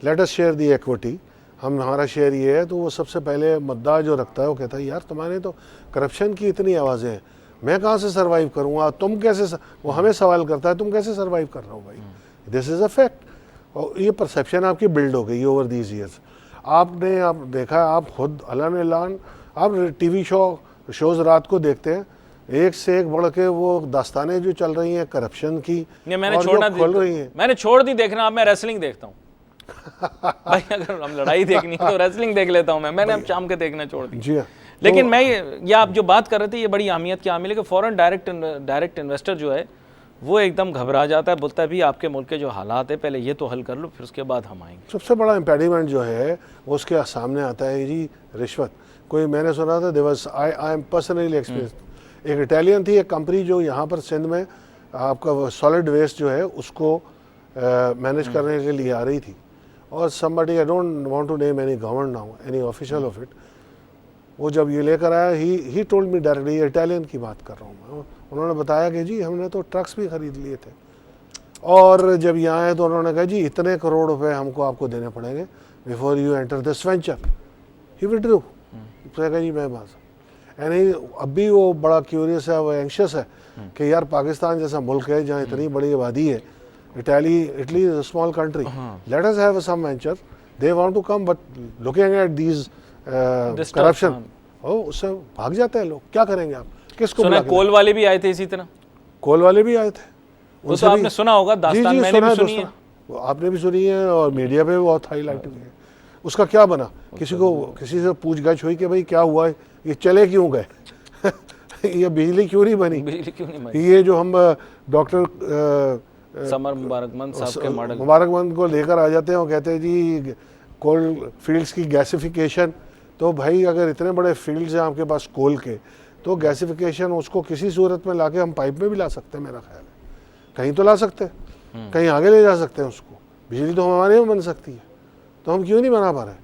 लेट अस शेयर दी इक्विटी, हमारा शेयर ये है, तो वो सबसे पहले मुद्दा जो रखता है वो कहता है यार तुम्हारे तो करप्शन की इतनी आवाज़ें हैं, मैं कहाँ से सर्वाइव करूँगा, तुम कैसे वो हमें सवाल करता है तुम कैसे सर्वाइव कर रहे हो भाई। This is a fact. और ये परसेप्शन आपकी बिल्ड हो गई ओवर दीज ईयर्स। आप देखा, आप खुद अलान आप टीवी शोज़ रात को देखते हैं, एक से एक बढ़ के वो दास्तानें जो चल रही हैं करप्शन की, मैंने छोड़ दी देखना, अब मैं रेसलिंग देखता हूँ भाई, अगर हम लड़ाई देखनी है तो रेसलिंग देख लेता हूँ मैंने अब शाम के देखना छोड़ दी। जी हाँ, लेकिन मैं ये आप जो बात कर रहे थे, ये बड़ी अहमियत की हामिल है कि फॉरेन डायरेक्ट इन्वेस्टर जो है वो एकदम घबरा जाता है, बोलता है भी आपके मुल्क के जो हालात है पहले ये तो हल कर लो, फिर उसके बाद हम आएंगे। सबसे बड़ा इम्पेडिमेंट जो है वो उसके सामने आता है जी रिश्वत। कोई मैंने सुना था, दिवस आई एम पर्सनली एक्सपीरियंस, एक इटालियन थी एक कंपनी जो यहाँ पर सिंध में आपका सॉलिड वेस्ट जो है उसको मैनेज करने के लिए आ रही थी, और somebody, I don't want to name any government now, any official of it, वो जब ये लेकर आया, he told me directly, ये इटालियन की बात कर रहा हूँ मैं, उन्होंने बताया कि जी हमने तो ट्रक्स भी खरीद लिए थे, और जब यहाँ आए तो उन्होंने कहा जी इतने करोड़ रुपए हमको आपको देने पड़ेंगे before you enter this venture. He withdrew, कहा जी मैं बस यानी अब भी वो बड़ा क्यूरियस है, वो एंशियस है कि यार पाकिस्तान जैसा मुल्क है जहाँ इतनी बड़ी आबादी है, Italy is a small country. Let us have some venture. They want to come, but looking at these corruption, उससे भाग जाते हैं लोग। क्या करेंगे आप? किसको सुना कोल वाले भी आए थे इसी तरह? कोल वाले भी आए थे। वो तो आपने सुना होगा, दास्तान मैंने भी सुनी है। आपने भी सुनी है और मीडिया पे भी बहुत हाईलाइट हुई है। उसका क्या बना? किसी से पूछगछ हुई कि भाई क्या हुआ, ये चले क्यों गए ये बिजली क्यों नहीं बनी, बिजली क्यों नहीं बनी? ये जो हम डॉक्टर समर मुबारकमंद साहब के मॉडल मुबारकमंद को लेकर आ जाते हैं और कहते हैं जी कोल फील्ड्स की गैसिफिकेशन। तो भाई अगर इतने बड़े फील्ड्स हैं आपके पास कोल के, तो गैसिफिकेशन उसको किसी सूरत में लाके हम पाइप में भी ला सकते हैं, मेरा ख्याल है कहीं तो ला सकते हैं, कहीं आगे ले जा सकते हैं उसको। बिजली तो हमारे में बन सकती है, तो हम क्यों नहीं बना पा रहे?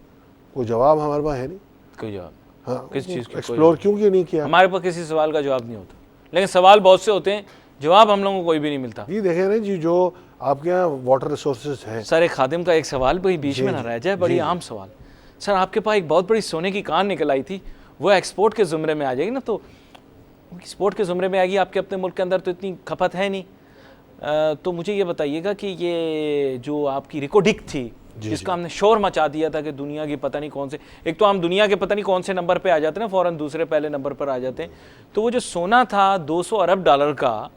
कोई जवाब हमारे पास है नहीं। कोई जवाब हाँ, किस चीज़ का एक्सप्लोर क्यों नहीं किया? हमारे पास किसी सवाल का जवाब नहीं होता, लेकिन सवाल बहुत से होते हैं, जवाब हम लोगों को कोई भी नहीं मिलता। जी देखें ना जी, जो आपके यहाँ वाटर रिसोर्सेज हैं। सर एक खादिम का एक सवाल भी बीच में ना रह जाए, बड़ी आम सवाल। सर आपके पास एक बहुत बड़ी सोने की कान निकल आई थी, वो एक्सपोर्ट के ज़ुमरे में आ जाएगी ना, तो एक्सपोर्ट के ज़ुमरे में आएगी। आपके अपने मुल्क के अंदर तो इतनी खपत है नहीं, तो मुझे ये बताइएगा कि ये जो आपकी रिकोडिक थी जिसका हमने शोर मचा दिया था कि दुनिया की पता नहीं कौन से, एक तो हम दुनिया के पता नहीं कौन से नंबर पे आ जाते हैं ना, फ़ौरन दूसरे पहले नंबर पर आ जाते हैं। तो वो जो सोना था 200 अरब डॉलर का,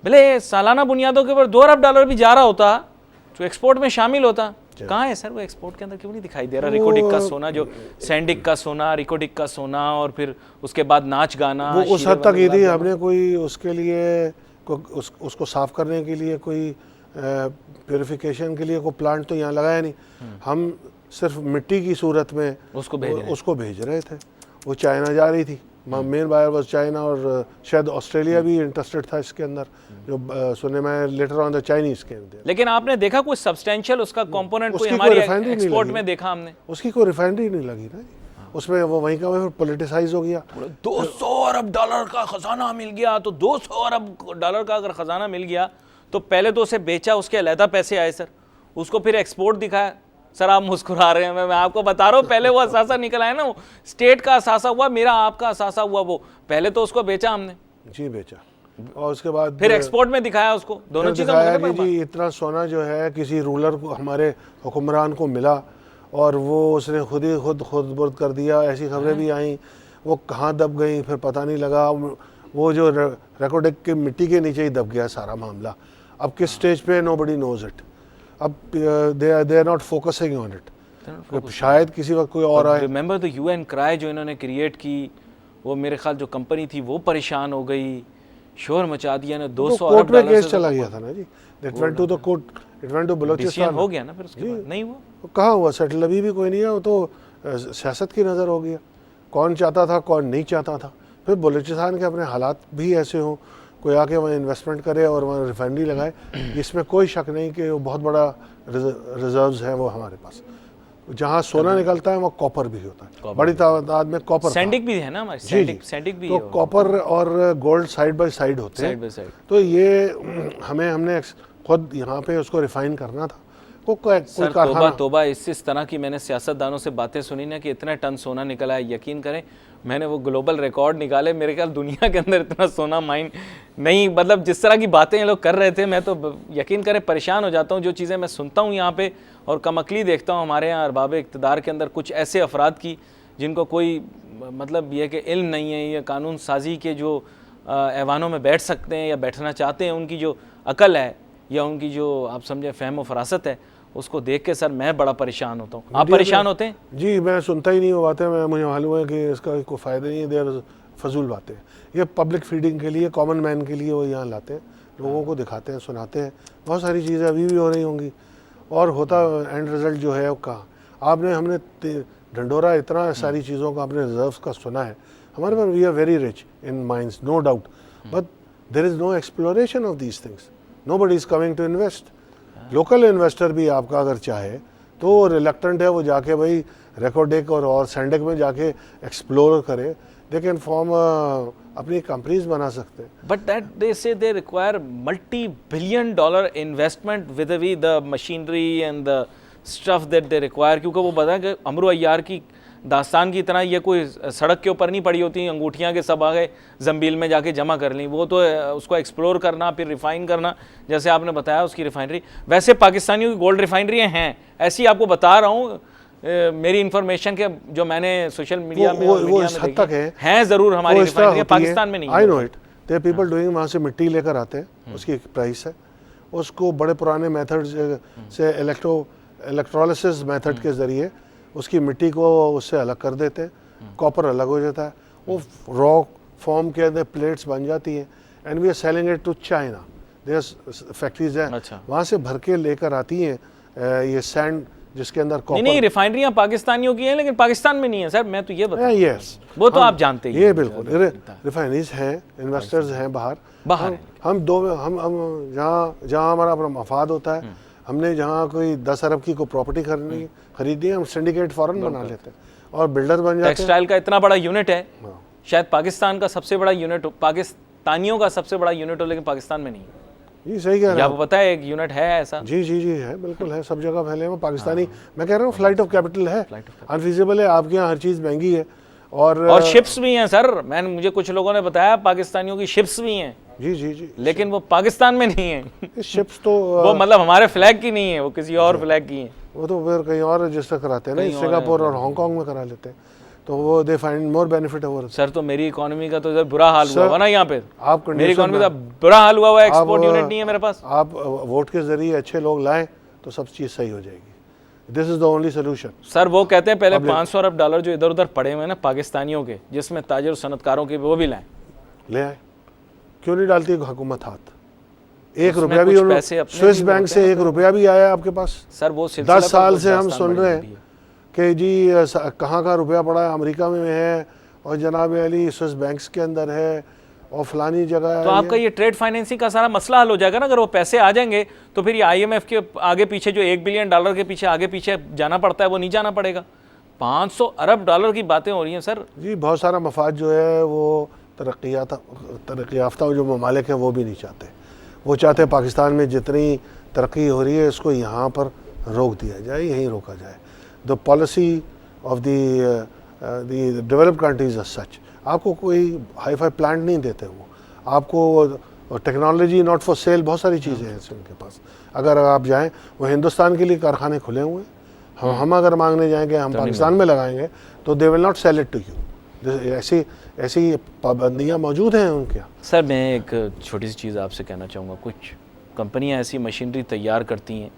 भले सालाना बुनियादों के ऊपर 2 अरब डॉलर भी जा रहा होता तो एक्सपोर्ट में शामिल होता, कहाँ है सर वो एक्सपोर्ट के अंदर क्यों नहीं दिखाई दे रहा? रिकोडिक का सोना, जो सैंडिक का सोना, रिकोडिक का सोना, और फिर उसके बाद नाच गाना, वो उस हद तक ही थी। हमने कोई उसके लिए उसको साफ करने के लिए कोई प्योरिफिकेशन के लिए कोई प्लांट तो यहाँ लगाया नहीं। हम सिर्फ मिट्टी की सूरत में उसको भेज रहे थे। वो चाइना जा रही थी, मेन बायर बस चाइना, और शायद ऑस्ट्रेलिया भी इंटरेस्टेड था इसके अंदर, जो सुनने में लेटर ऑन द चाइनीज के अंदर। लेकिन आपने देखा कोई सब्सटेंशियल उसका कंपोनेंट कोई हमारी एक्सपोर्ट में देखा हमने? उसकी कोई रिफाइनरी नहीं लगी ना, उसमें वो वहीं का वहीं पॉलिटिसाइज हो गया। 200 अरब डॉलर का खजाना मिल गया, तो 200 अरब डॉलर का अगर खजाना मिल गया तो पहले तो उसे बेचा, उसके अलहदा पैसे आए सर, उसको फिर एक्सपोर्ट दिखाया। सर आप मुस्कुरा रहे हैं, मैं आपको बता रहा हूँ, पहले वो असासा निकल आया ना, वो स्टेट का असासा हुआ, मेरा आपका असासा हुआ। वो पहले तो उसको बेचा हमने, जी बेचा, और उसके बाद फिर एक्सपोर्ट में दिखाया उसको। दोनों चीज़ें जी इतना सोना जो है किसी रूलर को, हमारे हुक्मरान को मिला, और वो उसने खुद बुर्द कर दिया। ऐसी खबरें भी आई, वो कहाँ दब गई फिर पता नहीं लगा। वो जो रेकोर्डिक के मिट्टी के नीचे ही दब गया सारा मामला। अब किस स्टेज पे नोबडी नोज इट। अब they are not focusing on it, शायद किसी वक्त कोई और आए। रिमेंबर द यूएन क्राई जो इन्होंने क्रिएट की, वो मेरे ख्याल जो कंपनी थी वो परेशान हो गई, शोर मचा दिया ना। 200 अरब डॉलर केस चला गया था ना जी, it went to the court, it went to Balochistan, हो गया ना फिर उसके बाद नहीं हुआ। कहाँ हुआ सेटल? अभी भी कोई नहीं है। वो तो सियासत की नज़र हो गया, कौन चाहता था कौन नहीं चाहता था। फिर बलूचिस्तान के अपने हालात भी ऐसे हों, कोई आके वहाँ इन्वेस्टमेंट करे और वहाँ रिफाइनरी लगाए, इसमें कोई शक नहीं कि वो बहुत बड़ा रिजर्व्स है वो हमारे पास। जहाँ सोना निकलता है वहाँ कॉपर भी होता है, बड़ी तादाद में कॉपर। सैंडिक भी है ना हमारे, सैंडिक भी तो कॉपर और गोल्ड साइड बाय साइड होते हैं। तो ये हमने खुद यहाँ पे उसको रिफाइन करना था। सर तोबा, इस तरह की मैंने सियासतदानों से बातें सुनी ना कि इतने टन सोना निकला है, यकीन करें मैंने वो ग्लोबल रिकॉर्ड निकाले, मेरे ख्याल दुनिया के अंदर इतना सोना माइन नहीं, मतलब जिस तरह की बातें ये लोग कर रहे थे, मैं तो यकीन करें परेशान हो जाता हूँ। जो चीज़ें मैं सुनता हूँ यहाँ पे और कमअक्ली देखता हूँ हमारे यहाँ अरबाब इक़्तिदार के अंदर, कुछ ऐसे अफराद की जिनको कोई मतलब ये कि इल्म नहीं है, या कानून साजी के जो ऐवानों में बैठ सकते हैं या बैठना चाहते हैं, उनकी जो अकल है या उनकी जो आप समझे फ़हम व फरासत है, उसको देख के सर मैं बड़ा परेशान होता हूँ। आप परेशान होते हैं? जी मैं सुनता ही नहीं वो बातें, मुझे मालूम है कि इसका कोई फ़ायदा नहीं है, देर फजूल बातें। ये पब्लिक फीडिंग के लिए, कॉमन मैन के लिए वो यहाँ लाते हैं, लोगों को दिखाते हैं, सुनाते हैं। बहुत सारी चीज़ें अभी भी हो रही होंगी, और होता एंड रिज़ल्ट जो है वो कहाँ। हमने ढंढोरा इतना सारी चीज़ों का, अपने रिजर्व्स का सुना है हमारे पास। We are very rich in mines, no doubt, but there is no exploration of these things. Nobody is coming to invest. Local investor भी आपका अगर चाहे तो रिलक्टेंट है वो जाके भाई रेकोडेक और सैंडिक में जाके एक्सप्लोर करे। दे कैन फॉर्म अपनी कंपनीज बना सकते हैं। बट दैट दे से they require multi-billion dollar investment with the machinery and the stuff that they require, क्योंकि वो बताया कि अमरू अय्यार की दास्तान की तरह ये कोई सड़क के ऊपर नहीं पड़ी होती, अंगूठियाँ के सब आ गए जंबील में जाके जमा कर ली। वो तो उसको एक्सप्लोर करना, फिर रिफ़ाइन करना, जैसे आपने बताया उसकी रिफ़ाइनरी। वैसे पाकिस्तानियों की गोल्ड रिफ़ाइनरियाँ हैं, ऐसी आपको बता रहा हूँ, मेरी इन्फॉर्मेशन के जो मैंने सोशल मीडिया में वो इस हद तक हैं ज़रूर हमारी रिफ़ाइनरियाँ, पाकिस्तान में नहीं। I know it, they people doing. वहाँ से मिट्टी लेकर आते हैं, उसकी एक प्राइस है, उसको बड़े पुराने मेथड से इलेक्ट्रोलिसिस मेथड के ज़रिए उसकी मिट्टी को उससे अलग कर देते हैं, कॉपर अलग हो जाता है, वो रॉ फॉर्म के अंदर प्लेट्स बन जाती हैं, and we are selling it to China. Factories हैं, अच्छा। वहाँ से भर के लेकर आती हैं ये सैंड जिसके अंदर नहीं कॉपर। नहीं, रिफाइनरियां पाकिस्तानियों की हैं लेकिन पाकिस्तान में नहीं है सर, मैं तो ये बता, यस, वो तो आप जानते ही ये हैं। बिल्कुल रिफाइनरीज हैं, इन्वेस्टर्स हैं बाहर। बाहर हम जहाँ जहाँ हमारा अपना मफाद होता है, हमने जहाँ कोई 10 अरब की कोई प्रॉपर्टी खरीदी है, हम सिंडिकेट फॉरन बना लेते हैं और बिल्डर बन जाते हैं। टेक्सटाइल का इतना बड़ा यूनिट है, शायद पाकिस्तान का सबसे बड़ा यूनिट, पाकिस्तानियों का सबसे बड़ा यूनिट हो, लेकिन पाकिस्तान में नहीं। जी सही कह रहे हैं आपको पता है एक यूनिट है ऐसा? जी जी जी है, बिल्कुल है, सब जगह फैले हैं पाकिस्तानी। मैं कह रहा हूँ फ्लाइट ऑफ कैपिटल है, अनफीजिबल है, आपके यहाँ हर चीज़ महंगी है। और शिप्स भी हैं सर, मुझे कुछ लोगों ने बताया पाकिस्तानियों की शिप्स भी हैं। जी जी जी, लेकिन वो पाकिस्तान में नहीं है। शिप्स तो वो मतलब हमारे फ्लैग की नहीं है, वो किसी और फ्लैग की है। वो तो फिर कहीं और रजिस्टर कराते हैं ना, सिंगापुर और हांगकांग में करा लेते हैं, तो वो they find more benefit over. Sir तो मेरी इकोनॉमी का तो बुरा हाल हुआ हुआ ना यहाँ पे, आप मेरी इकोनॉमी का बुरा हाल हुआ हुआ है, एक्सपोर्ट यूनिट नहीं है मेरे पास। आप वोट के जरिए अच्छे लोग लाएं तो सब चीज़ सही हो जाएगी। This is the only solution. Sir वो कहते हैं पहले 500 अरब डॉलर जो इधर उधर पड़े हुए हैं ना पाकिस्तानियों के, जिसमें ताजिर सनतकारों के, वो भी लाएं। ले आए, क्यों नहीं डालती हुकूमत हाथ? 1 रुपया भी, स्विस बैंक से 1 रुपया भी आया आपके पास? सर वो 10 साल से हम सुन रहे हैं कि जी कहाँ का रुपया पड़ा है, अमेरिका में है और जनाब अली स्विस बैंक्स के अंदर है और फलानी जगह है। तो आपका ये ट्रेड फाइनेंसिंग का सारा मसला हल हो जाएगा ना, अगर वो पैसे आ जाएंगे तो फिर ये IMF के आगे पीछे जो $1 बिलियन के पीछे आगे पीछे जाना पड़ता है वो नहीं जाना पड़ेगा। 500 अरब डॉलर की बातें हो रही हैं सर। जी बहुत सारा मफाद जो है वो तरक्की याफ्ता जो ममालिक हैं वो भी नहीं चाहते, वो चाहते हैं पाकिस्तान में जितनी तरक्की हो रही है इसको यहाँ पर रोक दिया जाए, यहीं रोका जाए। The policy of the developed countries as such, आपको कोई हाई फाई प्लांट नहीं देते, वो आपको टेक्नोलॉजी नॉट फॉर सेल, बहुत सारी चीज़ें हैं उनके पास। अगर आप जाएं, वो हिंदुस्तान के लिए कारखाने खुले हुए हैं, हम अगर मांगने जाएंगे हम पाकिस्तान में लगाएंगे तो they will not sell it to you. ऐसी पाबंदियाँ मौजूद हैं उनके यहाँ। सर मैं एक छोटी सी चीज़ आपसे कहना चाहूँगा, कुछ कंपनियाँ ऐसी मशीनरी तैयार करती हैं,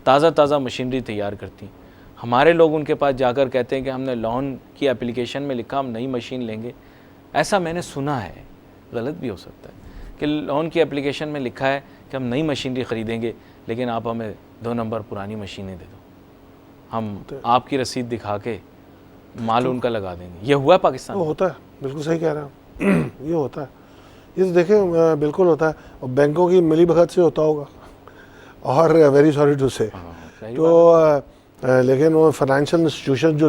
ताज़ा मशीनरी तैयार करती हैं, हमारे लोग उनके पास जाकर कहते हैं कि हमने लोन की एप्लीकेशन में लिखा हम नई मशीन लेंगे। ऐसा मैंने सुना है, गलत भी हो सकता है, कि लोन की एप्लीकेशन में लिखा है कि हम नई मशीनरी ख़रीदेंगे लेकिन आप हमें 2 नंबर पुरानी मशीनें दे दो, हम आपकी रसीद दिखा के माल उनका लगा देंगे। ये हुआ पाकिस्तान? वो होता है, बिल्कुल सही कह रहे हैं ये होता है, ये तो देखें बिल्कुल होता है, और बैंकों की मिली भगत से होता होगा, और वेरी सॉरी टू से। तो लेकिन वो फाइनेंशियल इंस्टीट्यूशन जो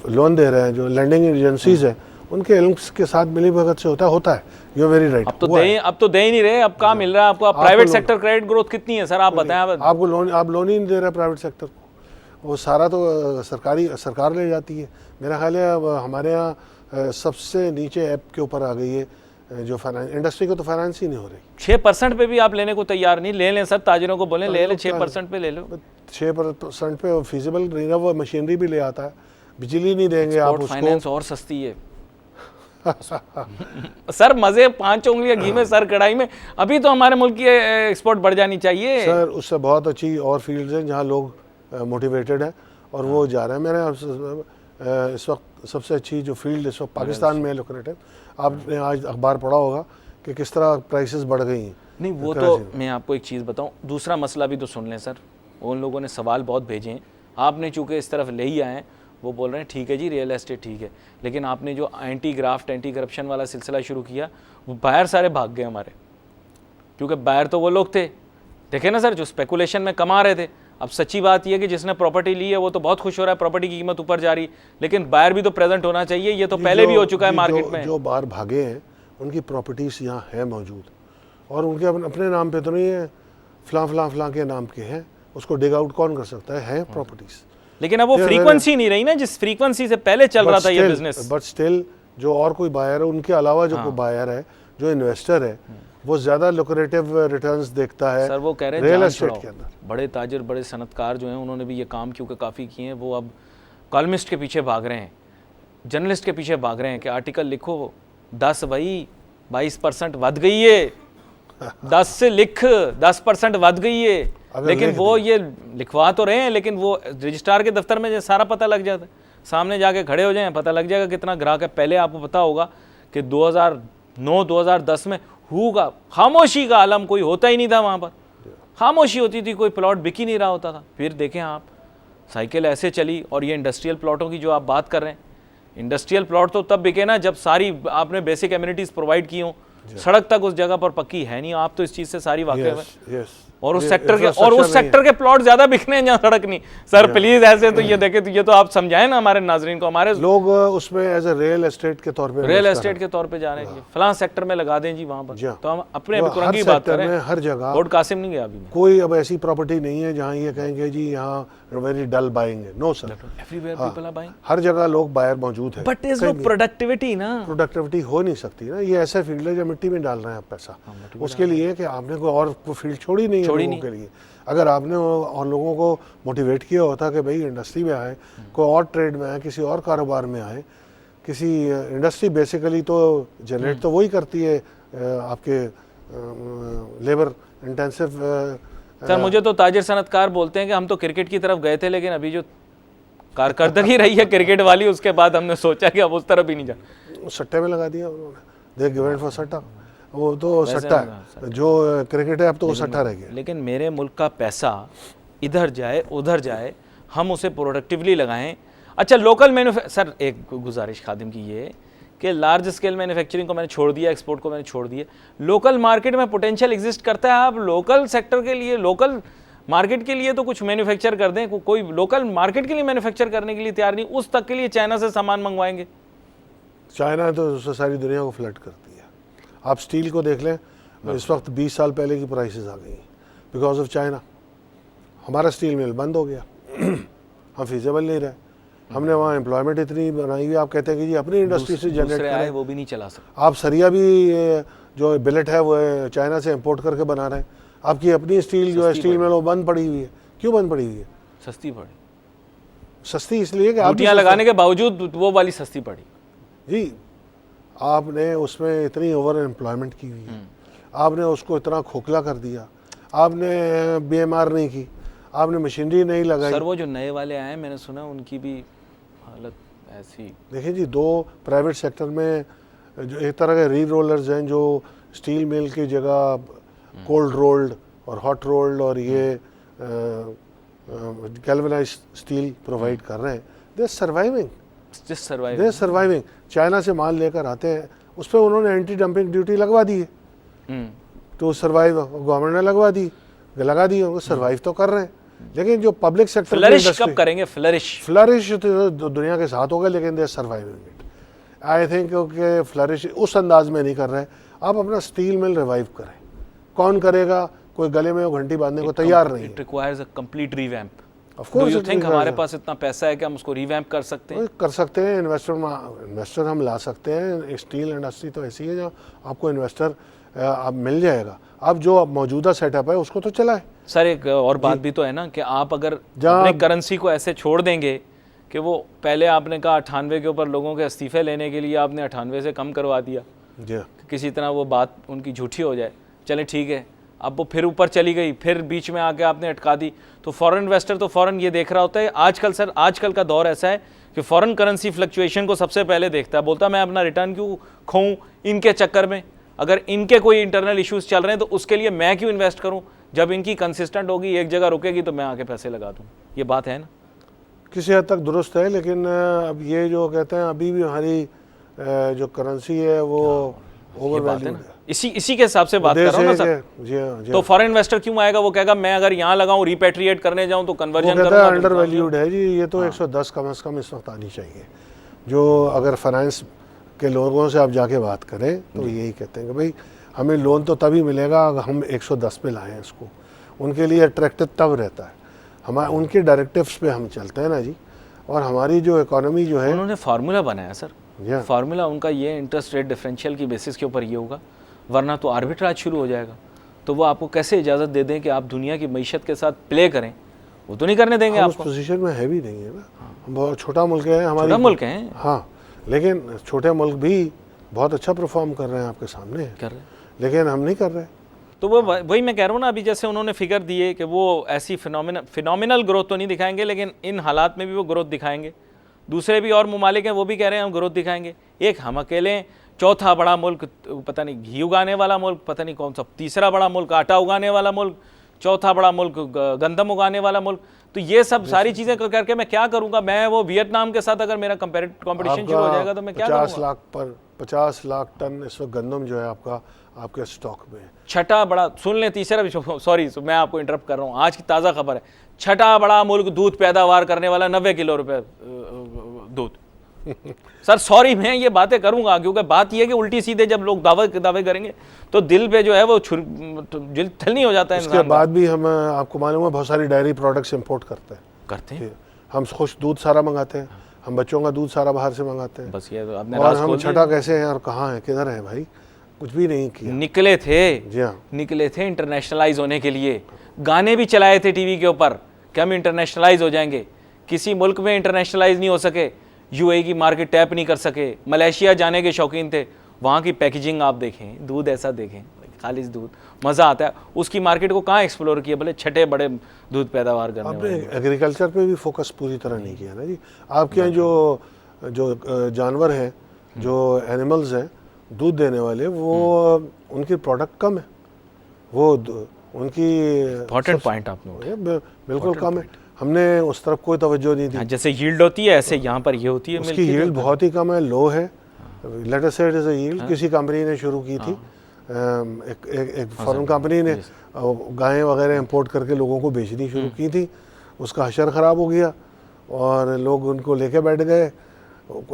लोन दे रहे हैं, जो लैंडिंग एजेंसीज हैं, उनके इल्म के साथ मिली भगत से होता है। You very right. अब तो दे ही नहीं रहे, अब कहाँ मिल रहा है आपको? प्राइवेट सेक्टर क्रेडिट ग्रोथ कितनी है सर, आप बताएं। आपको लोन ही नहीं दे रहा प्राइवेट सेक्टर को, वो सारा तो सरकार ले जाती है। मेरा ख्याल है अब हमारे यहाँ सबसे नीचे ऐप के ऊपर आ गई है, जो फाइनेंस इंडस्ट्री को तो फाइनेंस ही नहीं हो रही। 6% पे भी आप लेने को तैयार नहीं? ले लें सर, ताजिरों को बोलें ले लें, 6% पे ले लो। 6% पे फीजिबल नहीं ना, वो मशीनरी भी ले आता है, बिजली नहीं देंगे आप उसको। फाइनेंस और सस्ती है सर, मजे 5 उंगलियां घी में सर कढ़ाई में। अभी तो हमारे मुल्क की एक्सपोर्ट बढ़ जानी चाहिए सर, उससे बहुत अच्छी और फील्ड्स हैं जहाँ लोग मोटिवेटेड हैं और वो जा रहे हैं। मैंने इस वक्त सबसे अच्छी जो फील्ड इस वक्त पाकिस्तान में लुक्रेटिव, आपने आज अखबार पढ़ा होगा कि किस तरह प्राइसेस बढ़ गई हैं। नहीं वो तो मैं आपको एक चीज़ बताऊं, दूसरा मसला भी तो सुन लें सर। उन लोगों ने सवाल बहुत भेजे हैं, आपने चूँकि इस तरफ ले ही आए हैं, वो बोल रहे हैं ठीक है जी रियल एस्टेट ठीक है, लेकिन आपने जो एंटी ग्राफ्ट एंटी करप्शन वाला सिलसिला शुरू किया, वो बायर सारे भाग गए हमारे, क्योंकि बायर तो वो लोग थे, देखे ना सर, जो स्पेकुलेशन में कमा रहे थे। अब सच्ची बात यह है कि जिसने प्रॉपर्टी ली है वो तो बहुत खुश हो रहा है, प्रॉपर्टी की कीमत ऊपर जा रही, लेकिन बायर भी तो प्रेजेंट होना चाहिए। ये तो पहले भी हो चुका है मार्केट में। जो बाहर भागे हैं उनकी प्रॉपर्टीज यहाँ है मौजूद, और उनके अपने नाम पे तो नहीं है, फलां के नाम के हैं, उसको डिग आउट कौन कर सकता है प्रॉपर्टीज। लेकिन अब वो फ्रीक्वेंसी नहीं रही ना जिस फ्रीक्वेंसी से पहले चल रहा था ये बिजनेस। बट स्टिल जो और कोई बायर है, उनके अलावा जो कोई बायर है, जो इन्वेस्टर है, वो ज़्यादा लुक्रेटिव रिटर्न्स देखता है। सर वो कह रहे हैं रियल एस्टेट के अंदर बड़े ताजिर बड़े सनतकार जो हैं उन्होंने भी ये काम क्योंकि काफ़ी किए हैं, वो अब कॉलमिस्ट के पीछे भाग रहे हैं, जर्नलिस्ट के पीछे भाग रहे हैं कि आर्टिकल लिखो 10 भाई 22% बढ़ गई है, 10 से लिख 10% बढ़ गई है, लेकिन वो ये लिखवा तो रहे हैं, लेकिन वो रजिस्ट्रार के दफ्तर में सारा पता लग जाता है, सामने जाके खड़े हो जाएं पता लग जाएगा कितना ग्राहक है। पहले आपको पता होगा कि 2009-2010 में होगा, खामोशी का आलम, कोई होता ही नहीं था वहाँ पर, खामोशी होती थी, कोई प्लॉट बिक ही नहीं रहा होता था। फिर देखें आप, साइकिल ऐसे चली। और ये इंडस्ट्रियल प्लॉटों की जो आप बात कर रहे हैं, इंडस्ट्रियल प्लॉट तो तब बिके ना जब सारी आपने बेसिक एमिनिटीज प्रोवाइड की हों, सड़क तक उस जगह पर पक्की है नहीं, आप तो इस चीज से सारी वाकिफ हैं। और उस सेक्टर के प्लॉट ज्यादा बिक रहे हैं जहाँ सड़क नहीं। सर प्लीज ऐसे तो ये देखे, तो ये तो आप समझाएं ना हमारे नाजरीन को। हमारे लोग उसमें एज ए रियल एस्टेट के तौर पे जा रहे हैं, फलां सेक्टर में लगा दें जी वहां पर। तो हम अपने अभी की बात करें, हर जगह कोर्ट कासिम नहीं गया अभी मैं, कोई अब ऐसी प्रॉपर्टी नहीं है जहाँ ये कहेंगे जी यहाँ वेरी डल बाइंग है। No sir, everywhere people are buying, हर जगह लोग बायर मौजूद है। बट इज नो प्रोडक्टिविटी ना, प्रोडक्टिविटी हो नहीं सकती ना। ये ऐसा फील्ड है जो मिट्टी में डाल रहे हैं आप पैसा, उसके लिए कि आपने कोई और फील्ड छोड़ी नहीं है लोगों के लिए। अगर आपने और लोगों को मोटिवेट किया होता कि भाई इंडस्ट्री में आए, कोई और ट्रेड में आए, किसी और कारोबार में आए, किसी इंडस्ट्री बेसिकली तो जनरेट तो वही करती है आपके लेबर इंटेंसिव। सर मुझे तो ताजिर सनतकार बोलते हैं कि हम तो क्रिकेट की तरफ गए थे, लेकिन अभी जो कारकर्दगी रही है क्रिकेट वाली, उसके बाद हमने सोचा कि अब उस तरफ ही नहीं जाना। सट्टे में लगा दिया उन्होंने, दे गिवन फॉर सट्टा, वो तो सट्टा है, जो क्रिकेट है अब तो वो सट्टा रह गया। लेकिन मेरे मुल्क का पैसा इधर जाए उधर जाए, हम उसे प्रोडक्टिवली लगाएं। अच्छा लोकल सर एक गुजारिश खादिम की ये कि लार्ज स्केल मैन्युफैक्चरिंग को मैंने छोड़ दिया, एक्सपोर्ट को मैंने छोड़ दिया, लोकल मार्केट में पोटेंशियल एग्जिस्ट करता है। आप लोकल सेक्टर के लिए, लोकल मार्केट के लिए तो कुछ मैन्युफैक्चर कर दें। कोई लोकल मार्केट के लिए मैन्युफैक्चर करने के लिए तैयार नहीं, उस तक के लिए चाइना से सामान मंगवाएंगे। चाइना तो सारी दुनिया को फ्लड करती है। आप स्टील को देख लें, इस वक्त 20 साल पहले की प्राइसेस आ गई बिकॉज ऑफ चाइना। हमारा स्टील मिल बंद हो गया, हम फीजेबल नहीं रहे। हमने वहाँ एम्प्लॉयमेंट इतनी बनाई हुई, आप कहते हैं कि जी अपनी इंडस्ट्री से जनरेट करें, वो भी नहीं चला सकते। आप सरिया भी जो बिलेट है वो चाइना से इंपोर्ट करके बना रहे हैं। आपकी अपनी स्टील जो है, स्टील मिल वो बंद पड़ी हुई है। क्यों बंद पड़ी हुई है? सस्ती पड़ी। सस्ती इसलिए कि आप लगाने के बावजूद वो वाली सस्ती पड़ी जी। आपने उसमें इतनी ओवर एम्प्लॉयमेंट की हुई है, आपने उसको इतना खोखला कर दिया, आपने BMR नहीं की, आपने मशीनरी नहीं लगाई। सर वो जो नए वाले आए मैंने सुना उनकी भी हालत ऐसी। देखिए जी, 2 प्राइवेट सेक्टर में जो एक तरह के री रोलर्स हैं जो स्टील मिल की जगह कोल्ड रोल्ड और हॉट रोल्ड और ये गैल्वेनाइज्ड स्टील प्रोवाइड कर रहे हैं। They are surviving. चाइना से माल लेकर आते हैं, उस पर उन्होंने एंटी डंपिंग ड्यूटी लगवा दी है तो सर्वाइव, गवर्नमेंट ने लगा दी, वो सर्वाइव तो कर रहे हैं। लेकिन जो पब्लिक सेक्टर फ्लरिश कब करेंगे? फ्लरिश तो दुनिया के साथ होगा, लेकिन दे सर्वाइविंग इट। आई थिंक कि फ्लरिश उस अंदाज में नहीं कर रहे। आप अपना स्टील मिल रिवाइव करें। कौन करेगा? कोई गले में वो घंटी बांधने को तैयार नहीं है। It requires a complete revamp. Of course, you think हमारे पास इतना पैसा है कि हम उसको रिवैम्प कर सकते हैं? कर सकते हैं। इन्वेस्टर हम ला सकते हैं। स्टील इंडस्ट्री तो ऐसी है जहाँ आपको इन्वेस्टर आप मिल जाएगा। अब जो मौजूदा सेटअप है उसको तो चलाए। सर एक और बात भी तो है ना कि आप अगर अपने करेंसी को ऐसे छोड़ देंगे कि वो पहले आपने कहा 98 के ऊपर लोगों के इस्तीफे लेने के लिए आपने 98 से कम करवा दिया, किसी तरह वो बात उनकी झूठी हो जाए, चले ठीक है, अब वो फिर ऊपर चली गई, फिर बीच में आके आपने अटका दी, तो फॉरेन इन्वेस्टर तो फॉरेन ये देख रहा होता है। आजकल सर, आजकल का दौर ऐसा है कि फॉरेन करेंसी फ्लक्चुएशन को सबसे पहले देखता है, बोलता है मैं अपना रिटर्न क्यों खोऊं इनके चक्कर में, अगर इनके कोई इंटरनल इश्यूज चल रहे हैं तो उसके लिए मैं क्यों इन्वेस्ट करूं, जब इनकी कंसिस्टेंट होगी, एक जगह रुकेगी तो मैं आके पैसे लगा दूं। ये बात है ना, किसी हद तक दुरुस्त है। लेकिन अब ये जो कहते हैं अभी भी हमारी जो करेंसी है वो ओवरवैल्यूड है। इसी के हिसाब से बात कर रहा हूं ना सर। तो फॉरेन इन्वेस्टर क्यों आएगा? वो कहेगा मैं अगर यहाँ लगाऊं, रिपेट्रिएट करने जाऊं तो कन्वर्जन करूंगा। अंडर वैल्यूड है जी ये तो। 110 कम से कम इस वक्त आनी चाहिए। जो अगर फाइनेंस के लोगों से आप जाके बात करें तो यही कहते हैं कि भाई हमें लोन तो तभी मिलेगा अगर हम 110 पे लाएं इसको। उनके लिए अट्रैक्टिव तब रहता है। हमारे उनके डायरेक्टिव्स पे हम चलते हैं ना जी। और हमारी जो इकोनॉमी जो है, उन्होंने फार्मूला बनाया सर। फार्मूला उनका ये इंटरेस्ट रेट डिफरेंशियल की बेसिस के ऊपर ये होगा, वरना तो आर्बिट्राज शुरू हो जाएगा। तो वो आपको कैसे इजाज़त दे दें कि आप दुनिया की मईशत के साथ प्ले करें? वो तो नहीं करने देंगे। आप उस पोजीशन में है भी नहीं है ना। हम बहुत छोटा मुल्क है, हमारा मुल्क है हाँ, लेकिन छोटे मुल्क भी बहुत अच्छा परफॉर्म कर रहे हैं आपके सामने कर रहे हैं, लेकिन हम नहीं कर रहे। तो वो वही मैं कह रहा हूँ ना, अभी जैसे उन्होंने फिगर दिए कि वो ऐसी फिनोमिनल ग्रोथ तो नहीं दिखाएंगे, लेकिन इन हालात में भी वो ग्रोथ दिखाएंगे। दूसरे भी और ममालिक हैं, वो भी कह रहे हैं हम ग्रोथ दिखाएंगे। एक हम अकेले चौथा बड़ा मुल्क पता नहीं घी उगाने वाला मुल्क, पता नहीं कौन सा तीसरा बड़ा मुल्क आटा उगाने वाला मुल्क, चौथा बड़ा मुल्क गंदम उगाने वाला मुल्क। तो ये सब सारी चीज़ें करके मैं क्या करूँगा? मैं वो वियतनाम के साथ अगर मेरा कंपटीशन शुरू हो जाएगा तो मैं क्या करूँगा? 50 लाख टन इस वक्त गंदम जो है आपके स्टॉक में है। छठा बड़ा, सुन लें तीसरा भी, सॉरी मैं आपको इंटरप्ट कर रहा हूँ, आज की ताज़ा खबर है, छठा बड़ा मुल्क दूध पैदावार करने वाला 90 किलो रुपए दूध। सर सॉरी मैं ये बातें करूंगा क्योंकि बात ये है कि उल्टी सीधे जब लोग दावे करेंगे तो दिल पे जो है वो दिल ठलनी हो जाता है। इसके बाद भी हम, आपको मालूम है, बहुत सारी डायरी प्रोडक्ट्स इंपोर्ट करते हैं। हम खुश दूध सारा मंगाते हैं, हम बच्चों का दूध सारा बाहर से मंगाते हैं। बस ये तो आपने और हम छठा कैसे हैं और कहाँ है, किधर है भाई? कुछ भी नहीं किया। निकले थे, जी हाँ, निकले थे इंटरनेशनलाइज होने के लिए, गाने भी चलाए थे टीवी के ऊपर कि हम इंटरनेशनलाइज हो जाएंगे। किसी मुल्क में इंटरनेशनलाइज नहीं हो सके, यूएई की मार्केट टैप नहीं कर सके, मलेशिया जाने के शौकीन थे, वहाँ की पैकेजिंग आप देखें, दूध ऐसा देखें, खालिश दूध, मज़ा आता है। उसकी मार्केट को कहाँ एक्सप्लोर किया? भले छठे बड़े दूध पैदावार करने आपने एग्रीकल्चर पे भी फोकस पूरी तरह नहीं किया ना जी। आपके यहाँ जो जानवर हैं, जो एनिमल्स हैं दूध देने वाले, वो उनकी प्रोडक्ट कम है, वो उनकी इंपॉर्टेंट पॉइंट आपने बिल्कुल कम है। हमने उस तरफ कोई तवज्जो नहीं दी। जैसे यील्ड होती है ऐसे यहाँ पर ये होती है, उसकी यील्ड बहुत ही कम है, लो है। लेट अस से इट इज अ यील्ड। किसी कंपनी ने शुरू की थी, एक फॉरेन कंपनी ने गायें वगैरह इंपोर्ट करके लोगों को बेचनी शुरू की थी। उसका हशर ख़राब हो गया और लोग उनको लेके बैठ गए।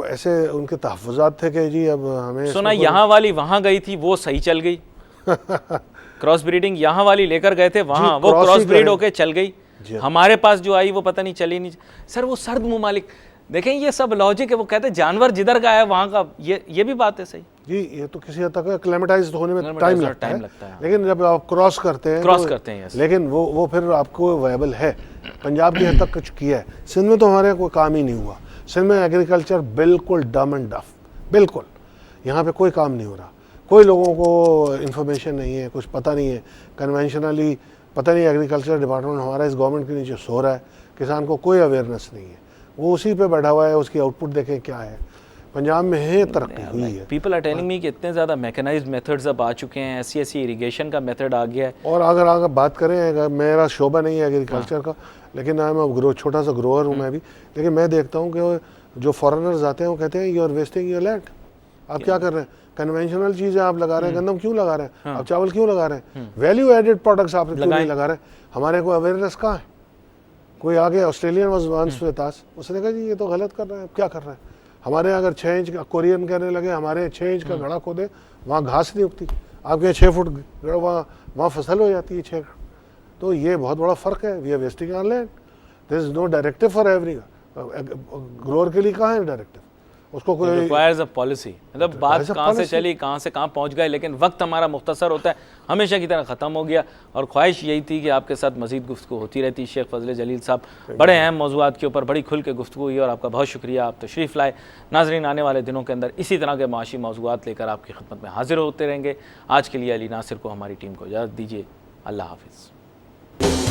ऐसे उनके तहफ़्फ़ुज़ात थे कि जी अब हमें सुना यहाँ वाली वहाँ गई थी, वो सही चल गई। क्रॉस ब्रीडिंग यहाँ वाली लेकर गए थे वहाँ, वो क्रॉस ब्रीड होके चल गई। हमारे पास जो आई वो पता नहीं चली नहीं। सर वो सर्द मुमालिक देखें, ये सब लॉजिक है। वो कहते हैं जानवर जिधर का है वहाँ का, ये भी बात है सही जी। ये तो किसी हद तक एक्लेमेटाइज होने में टाइम लगता है, लेकिन जब आप क्रॉस करते हैं लेकिन वो फिर आपको वायबल है। पंजाब की हद तक कुछ किया है, सिंध में तो हमारे कोई काम ही नहीं हुआ। सिंध में एग्रीकल्चर बिल्कुल डम एंड डफ, बिल्कुल यहाँ पे कोई काम नहीं हो रहा। कोई लोगों को इन्फॉर्मेशन नहीं है, कुछ पता नहीं है। कन्वेंशनली पता नहीं एग्रीकल्चर डिपार्टमेंट हमारा इस गवर्नमेंट के नीचे सो रहा है, किसान को कोई अवेयरनेस नहीं है, वो उसी पे बैठा हुआ है। उसकी आउटपुट देखें क्या है। पंजाब में है तरक्की हुई है। पीपल आर टेलिंग मी कि इतने ज़्यादा मैकेनाइज्ड मेथड्स अब आ चुके हैं, ऐसी इरिगेशन का मेथड आ गया है। और अगर बात करें, मेरा शोबा नहीं है एग्रीकल्चर का, लेकिन मैं छोटा सा ग्रोअर हूँ मैं भी, लेकिन मैं देखता हूँ कि जो फॉरेनर्स आते हैं वो कहते हैं you are wasting your land. आप क्या कर रहे हैं? कन्वेंशनल चीज़ें आप लगा रहे हैं, गंदम क्यों लगा रहे हैं, आप चावल क्यों लगा रहे हैं, वैल्यू एडेड प्रोडक्ट्स आप क्यों नहीं लगा रहे हैं? हमारे को अवेयरनेस कहाँ है? कोई आगे Australian was once with us, उसने कहा जी ये तो गलत कर रहे हैं, क्या कर रहे हैं? हमारे अगर 6 इंच का, कोरियन कहने लगे हमारे 6 इंच का घड़ा खोदे, वहाँ घास नहीं उगती, आपके 6 फुट वहाँ फसल हो जाती है 6। तो ये बहुत बड़ा फ़र्क है। We are wasting our land. There is no directive for every grower के लिए कहाँ है डायरेक्टिव? उसको कोई रिक्वायर्स अ पॉलिसी। मतलब बात कहाँ से चली, कहाँ से कहाँ पहुँच गए, लेकिन वक्त हमारा मुख्तसर होता है, हमेशा की तरह ख़त्म हो गया। और ख्वाहिश यही थी कि आपके साथ मज़ीद गुफ्तगू होती रहती। शेख फजल जलील साहब बड़े अहम मौज़ूआत के ऊपर बड़ी खुल के गुफ्तगू हुई और आपका बहुत शुक्रिया, आप तशरीफ़ लाए। नाज़रीन, आने वाले दिनों के अंदर इसी तरह के माशी मौज़ूआत लेकर आपकी खिदमत में हाजिर होते रहेंगे। आज के लिए अली नासिर को, हमारी टीम को इजाज़त दीजिए। अल्लाह हाफ़िज़।